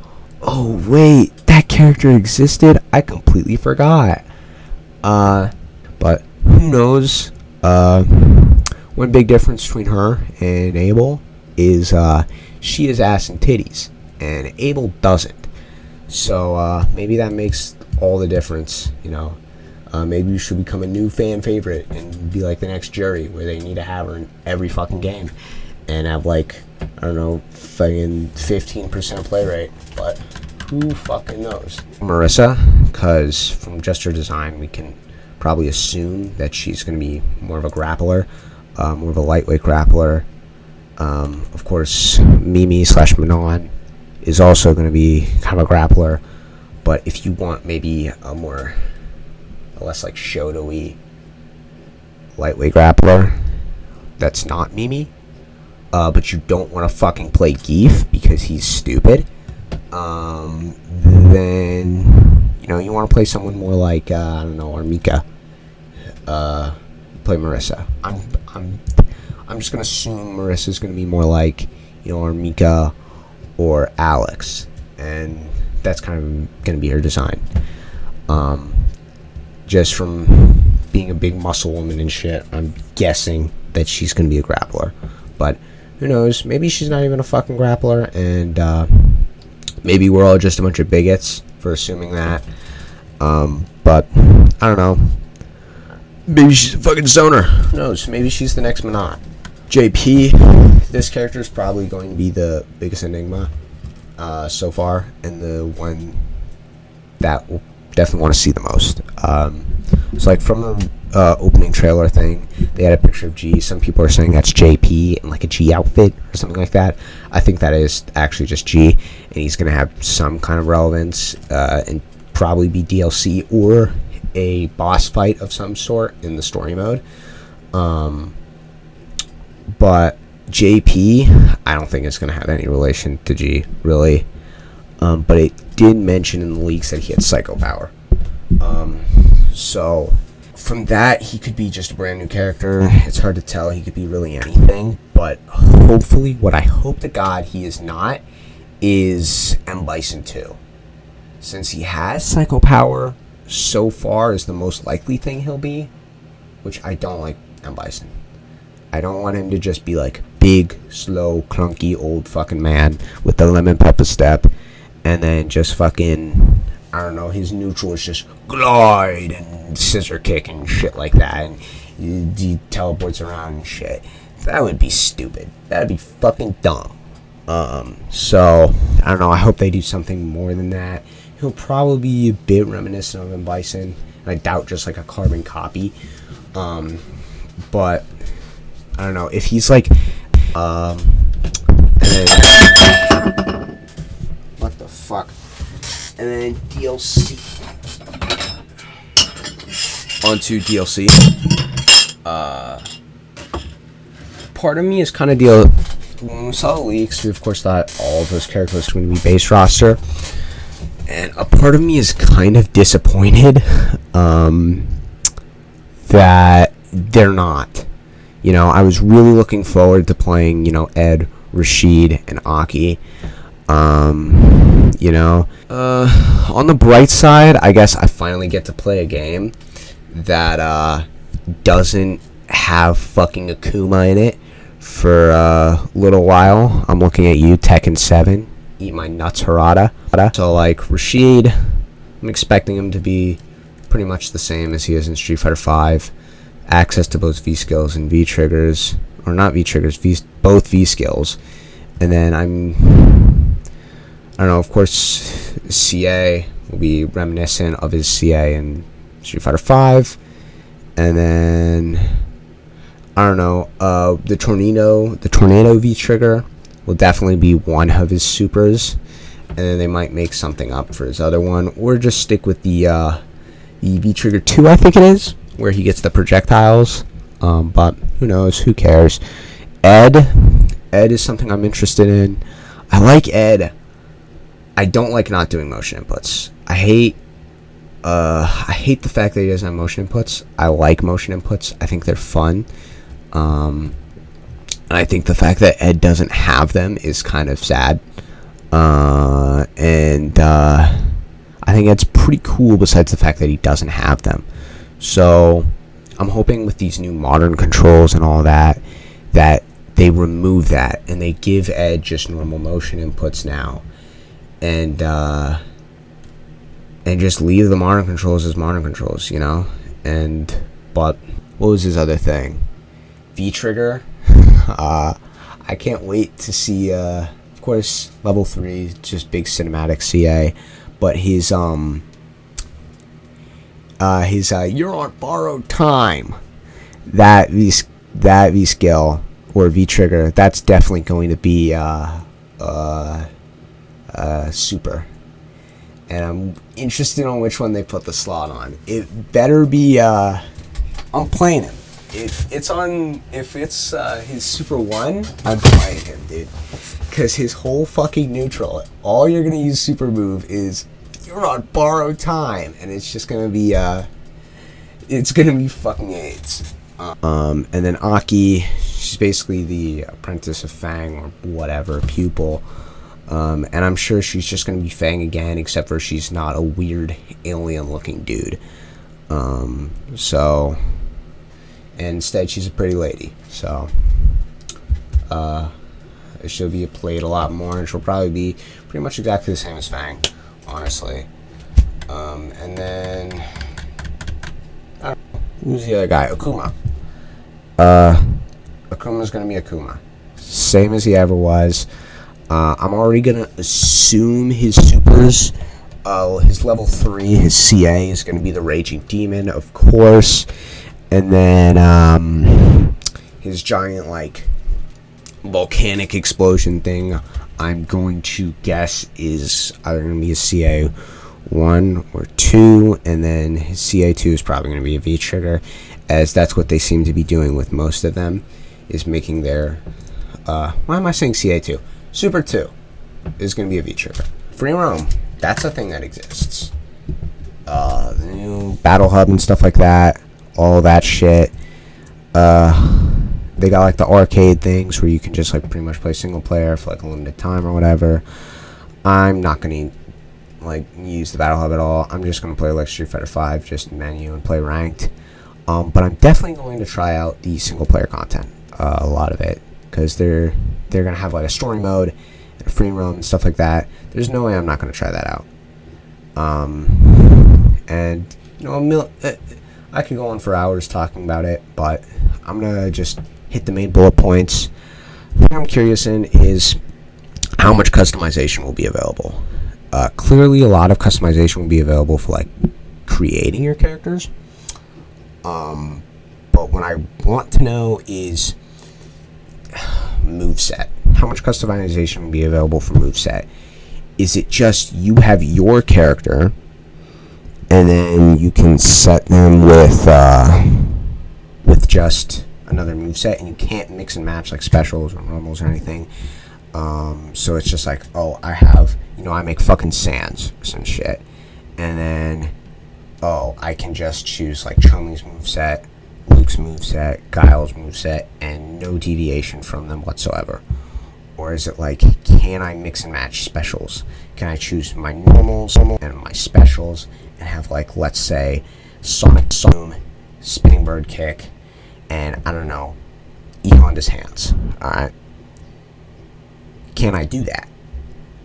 oh wait, that character existed? I completely forgot. But who knows? One big difference between her and Abel is she has ass and titties, and Abel doesn't. So maybe that makes all the difference, you know. Maybe you should become a new fan favorite and be like the next Juri, where they need to have her in every fucking game and have like, I don't know, fucking 15% play rate. But who fucking knows? Marisa, because from just her design, we can probably assume that she's going to be more of a grappler, more of a lightweight grappler. Of course, Mimi / Manon is also going to be kind of a grappler. But if you want maybe a less like shoto-y lightweight grappler that's not Mimi, but you don't want to fucking play Geif because he's stupid, then you know you want to play someone more like I don't know, Armika. Play Marisa. I'm just gonna assume Marisa's gonna be more like, you know, Armika or Alex, and that's kind of gonna be her design. Just from being a big muscle woman and shit, I'm guessing that she's gonna be a grappler. But who knows? Maybe she's not even a fucking grappler, and maybe we're all just a bunch of bigots for assuming that. But I don't know. Maybe she's a fucking zoner. Who knows? Maybe she's the next Monat. JP, this character is probably going to be the biggest enigma so far, and the one that we'll definitely want to see the most. It's like from the opening trailer thing, they had a picture of G. Some people are saying that's JP in like a G outfit or something like that. I think that is actually just G, and he's going to have some kind of relevance and probably be DLC or a boss fight of some sort in the story mode. But JP, I don't think it's going to have any relation to G, really. But it did mention in the leaks that he had psycho power. So from that, he could be just a brand new character. It's hard to tell. He could be really anything. But hopefully, what I hope to God he is not is M. Bison 2. Since he has psycho power, so far is the most likely thing he'll be, which I don't like M. Bison. I don't want him to just be like big, slow, clunky, old fucking man with the lemon pepper step, and then just fucking, I don't know, his neutral is just glide and scissor kick and shit like that, and he teleports around and shit. That would be stupid. That'd be fucking dumb. So, I don't know, I hope they do something more than that. He'll probably be a bit reminiscent of M. Bison, and I doubt just like a carbon copy. But I don't know if he's like, and then, what the fuck? And then DLC. Onto DLC. Part of me is kind of when we saw the leaks, we of course thought all of those characters were going to be base roster. And a part of me is kind of disappointed that they're not. You know, I was really looking forward to playing, you know, Ed, Rashid, and Aki. You know, on the bright side, I guess I finally get to play a game that doesn't have fucking Akuma in it for a little while. I'm looking at you, Tekken 7. Eat my nuts, Harada. So, like, Rashid, I'm expecting him to be pretty much the same as he is in Street Fighter 5. Access to both V skills and V triggers, or not V triggers, both V skills. And then I don't know, of course, CA will be reminiscent of his CA in Street Fighter 5. And then, I don't know, the Tornado V trigger will definitely be one of his supers. And then they might make something up for his other one, or just stick with the V trigger 2, I think it is, where he gets the projectiles. But who knows? Who cares? Ed is something I'm interested in. I like Ed. I don't like not doing motion inputs. I hate the fact that he doesn't have motion inputs. I like motion inputs. I think they're fun. And I think the fact that Ed doesn't have them is kind of sad. And I think that's pretty cool besides the fact that he doesn't have them. So I'm hoping with these new modern controls and all that they remove that and they give Ed just normal motion inputs now, and just leave the modern controls as modern controls, you know. But what was his other thing? V trigger. I can't wait to see. Of course, level 3, just big cinematic CA, but his you're on borrowed time. That V skill or V trigger, that's definitely going to be super. And I'm interested on which one they put the slot on. It better be I'm playing him. If it's his Super 1, I'm playing him, dude. Because his whole fucking neutral, all you're gonna use super move is you're on borrowed time, and it's just gonna be fucking AIDS. And then Aki, she's basically the apprentice of Fang or whatever, pupil. And I'm sure she's just gonna be Fang again, except for she's not a weird alien-looking dude. So, and instead she's a pretty lady. So, she'll be played a lot more, and she'll probably be pretty much exactly the same as Fang, honestly. And then, I don't know, who's the other guy? Akuma. Akuma's gonna be Akuma, same as he ever was. I'm already gonna assume his supers. His level 3, his CA is gonna be the Raging Demon, of course, and then his giant like volcanic explosion thing, I'm going to guess is either going to be a CA 1 or 2, and then his CA 2 is probably going to be a V trigger, as that's what they seem to be doing with most of them, is making their why am I saying CA 2? Super 2 is going to be a V trigger. Free roam, that's a thing that exists. The new battle hub and stuff like that, all that shit. They got like the arcade things where you can just like pretty much play single player for like a limited time or whatever. I'm not gonna like use the battle hub at all. I'm just gonna play like Street Fighter 5, just menu and play ranked. But I'm definitely going to try out the single player content, a lot of it, because they're gonna have like a story mode and a free roam and stuff like that. There's no way I'm not gonna try that out. And you know, I could go on for hours talking about it, but I'm gonna just hit the main bullet points. What I'm curious in is how much customization will be available. Clearly, a lot of customization will be available for like creating your characters. But what I want to know is moveset. How much customization will be available for moveset? Is it just you have your character and then you can set them with just another moveset, and you can't mix and match like specials or normals or anything? So it's just like, oh, I have, you know, I make fucking sands or some shit, and then, oh, I can just choose like Chun-Li's moveset, Luke's moveset, Guile's moveset, and no deviation from them whatsoever? Or is it like, can I mix and match specials? Can I choose my normals and my specials and have like, let's say, Sonic Zoom, Spinning Bird Kick, and I don't know, E-Honda's hands? Alright. Can I do that?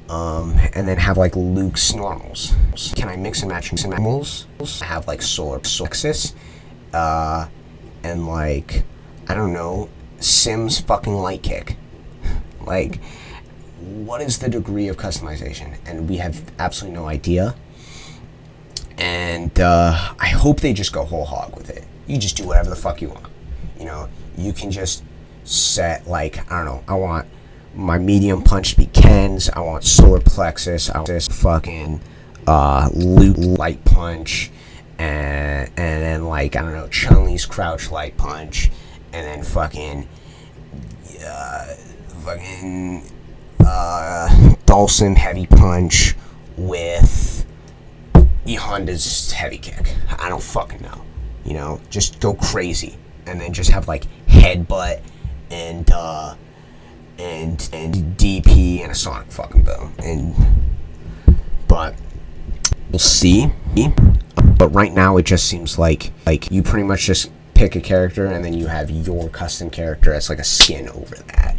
And then have like Luke's normals. Can I mix and match normals? I have like Solar Plexus, and like, I don't know, Sim's fucking light kick. Like, what is the degree of customization? And we have absolutely no idea. And I hope they just go whole hog with it. You just do whatever the fuck you want. You know, you can just set like, I don't know, I want my medium punch to be Ken's, I want solar plexus, I want this fucking Luke light punch, and then like, I don't know, Chun-Li's crouch light punch, and then fucking Dawson heavy punch with E-Honda's heavy kick. I don't fucking know. You know, just go crazy, and then just have like headbutt and DP and a sonic fucking boom. But we'll see. But right now it just seems like you pretty much just pick a character and then you have your custom character as like a skin over that.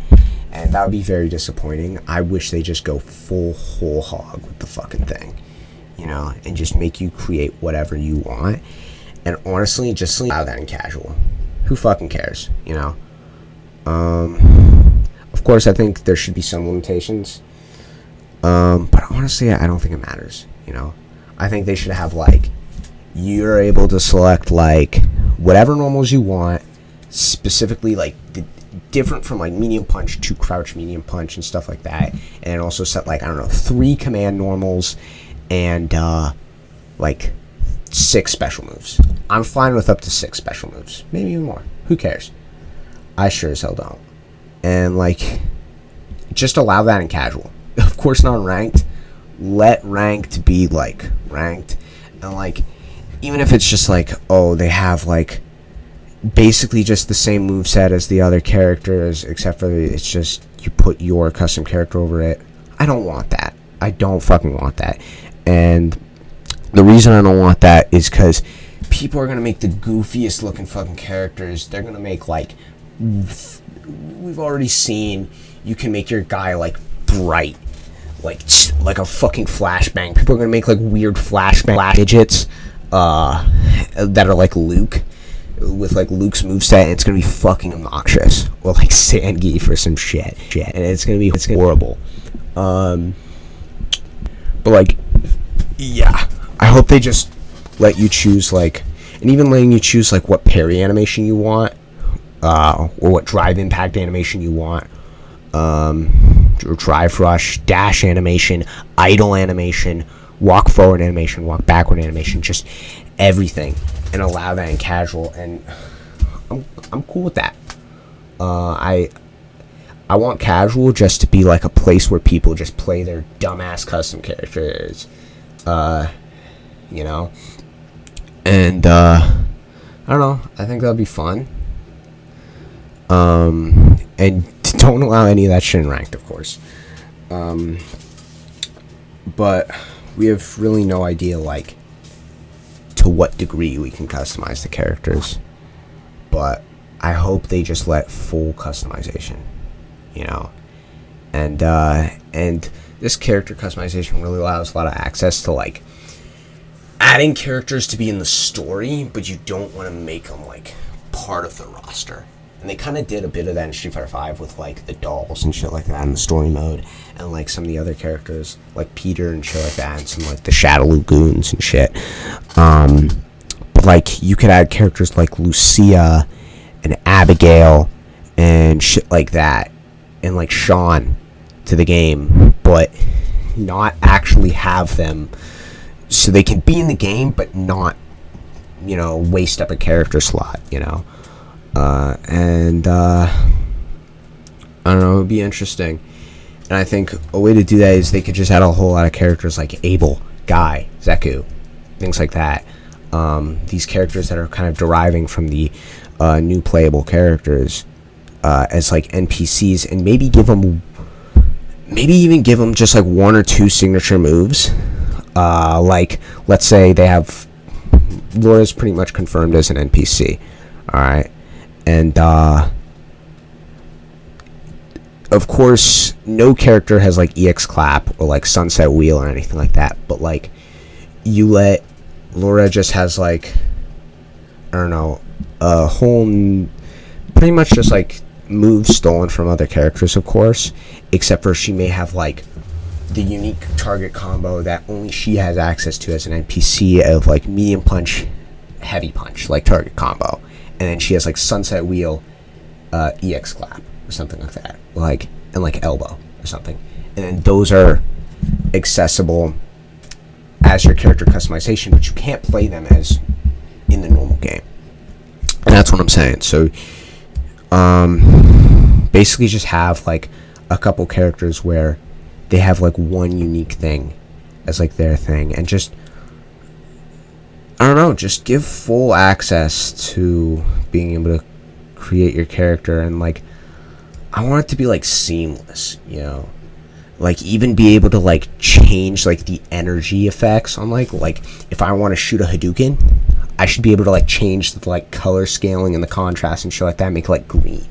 And that would be very disappointing. I wish they just go full whole hog with the fucking thing, you know, and just make you create whatever you want. And honestly, just allow that in casual. Who fucking cares, you know? Of course, I think there should be some limitations. But honestly, I don't think it matters, you know? I think they should have, like, you're able to select, like, whatever normals you want, specifically, like, different from, like, medium punch to crouch medium punch and stuff like that. And also set, like, I don't know, 3 command normals and, like, 6 special moves. I'm fine with up to 6 special moves. Maybe even more. Who cares? I sure as hell don't. And, like, just allow that in casual. Of course not ranked. Let ranked be, like, ranked. And, like, even if it's just, like, oh, they have, like, basically just the same moveset as the other characters, except for it's just you put your custom character over it. I don't want that. I don't fucking want that. And the reason I don't want that is because people are gonna make the goofiest looking fucking characters. They're gonna make like, we've already seen, you can make your guy like bright, like a fucking flashbang. People are gonna make like weird flashbang digits that are like Luke, with like Luke's moveset, and it's gonna be fucking obnoxious, or like sand geif or some shit, and it's gonna be horrible. But like, yeah, I hope they just let you choose, like, and even letting you choose like what parry animation you want, or what drive impact animation you want, or drive rush, dash animation, idle animation, walk forward animation, walk backward animation, just everything, and allow that in casual. And I'm cool with that. I want casual just to be like a place where people just play their dumbass custom characters, you know. And I don't know, I think that'll be fun. And don't allow any of that shit in ranked, of course. But we have really no idea, like, to what degree we can customize the characters. But I hope they just let full customization, you know. And this character customization really allows a lot of access to, like, adding characters to be in the story, but you don't want to make them, like, part of the roster. And they kind of did a bit of that in Street Fighter V with, like, the dolls and shit like that in the story mode. And, like, some of the other characters, like Peter and shit like that, and some, like, the Shadow Lagoons and shit. But, like, you could add characters like Lucia and Abigail and shit like that, and, like, Sean to the game, but not actually have them so they can be in the game, but not, you know, waste up a character slot, you know. I don't know, it would be interesting. And I think a way to do that is they could just add a whole lot of characters like Abel, Guy, Zeku, things like that. These characters that are kind of deriving from the new playable characters as like NPCs, and maybe even give them just like one or two signature moves. Like, let's say they have Laura's pretty much confirmed as an NPC, alright? And, of course, no character has, like, EX Clap or, like, Sunset Wheel or anything like that. But, like, you let Laura just has, like, I don't know, a whole, pretty much just, like, moves stolen from other characters, of course. Except for she may have, like, the unique target combo that only she has access to as an NPC of, like, medium punch, heavy punch, like, target combo. And then she has, like, Sunset Wheel, EX Clap, or something like that. Like, and, like, elbow, or something. And then those are accessible as your character customization, but you can't play them as in the normal game. And that's what I'm saying. So, basically just have, like, a couple characters where they have, like, one unique thing as, like, their thing. And just, I don't know, just give full access to being able to create your character. And, like, I want it to be, like, seamless, you know? Like, even be able to, like, change, like, the energy effects on, like, if I want to shoot a Hadouken, I should be able to, like, change the, like, color scaling and the contrast and shit like that, make it, like, green.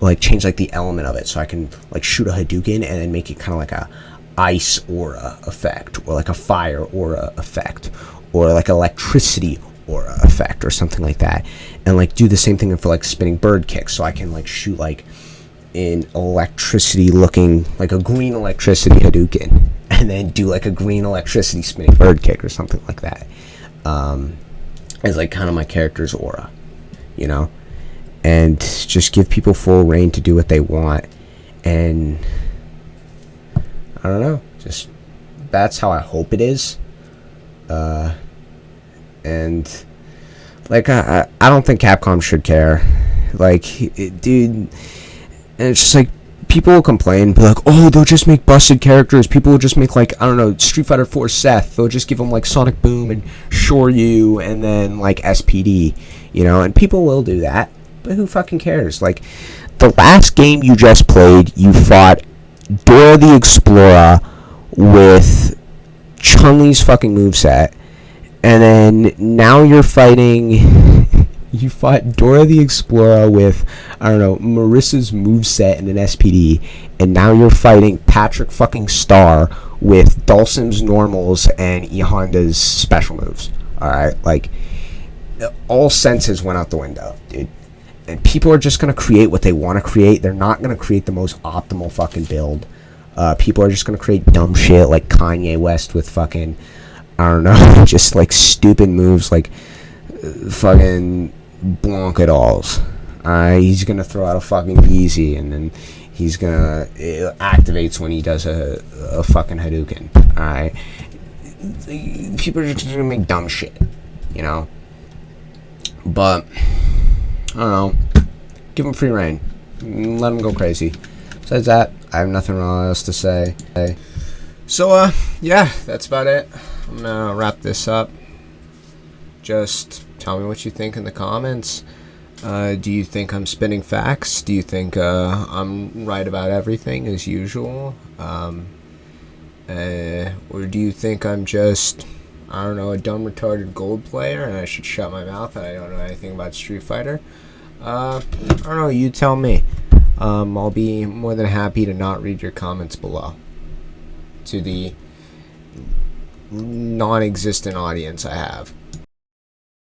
Like, change, like, the element of it, so I can, like, shoot a Hadouken and then make it kind of like a ice aura effect, or, like, a fire aura effect, or, like, electricity aura effect, or something like that. And, like, do the same thing for, like, spinning bird kicks, so I can, like, shoot, like, an electricity looking, like, a green electricity Hadouken, and then do, like, a green electricity spinning bird kick, or something like that. As, like, kind of my character's aura, you know? And just give people full reign to do what they want. And I don't know, just that's how I hope it is. And like, I don't think Capcom should care. Like, dude, and it's just like, people will complain, be like, oh, they'll just make busted characters. People will just make, like, I don't know, Street Fighter 4 Seth. They'll just give them, like, Sonic Boom and Shoryu and then, like, SPD, you know? And people will do that, but who fucking cares? Like, the last game you just played, you fought Dora the Explorer with Chun-Li's fucking moveset, And then now you're fighting. You fought Dora the Explorer with, I don't know, Marisa's moveset and an SPD. And now you're fighting Patrick fucking Star with Dulcim's normals and E Honda's special moves. Alright? Like, all senses went out the window, dude. And people are just going to create what they want to create. They're not going to create the most optimal fucking build. People are just going to create dumb shit like Kanye West with fucking, I don't know, just like stupid moves like fucking blanka dolls. He's going to throw out a fucking easy and then he's going to, it activates when he does a fucking Hadouken. Alright? People are just going to make dumb shit, you know? But, I don't know. Give him free reign. Let him go crazy. Besides that, I have nothing else to say. So, yeah, that's about it. I'm gonna wrap this up. Just tell me what you think in the comments. Do you think I'm spinning facts? Do you think I'm right about everything as usual? Or do you think I'm just, I don't know, a dumb retarded gold player and I should shut my mouth and I don't know anything about Street Fighter? I don't know, you tell me. I'll be more than happy to not read your comments below. To the non-existent audience I have.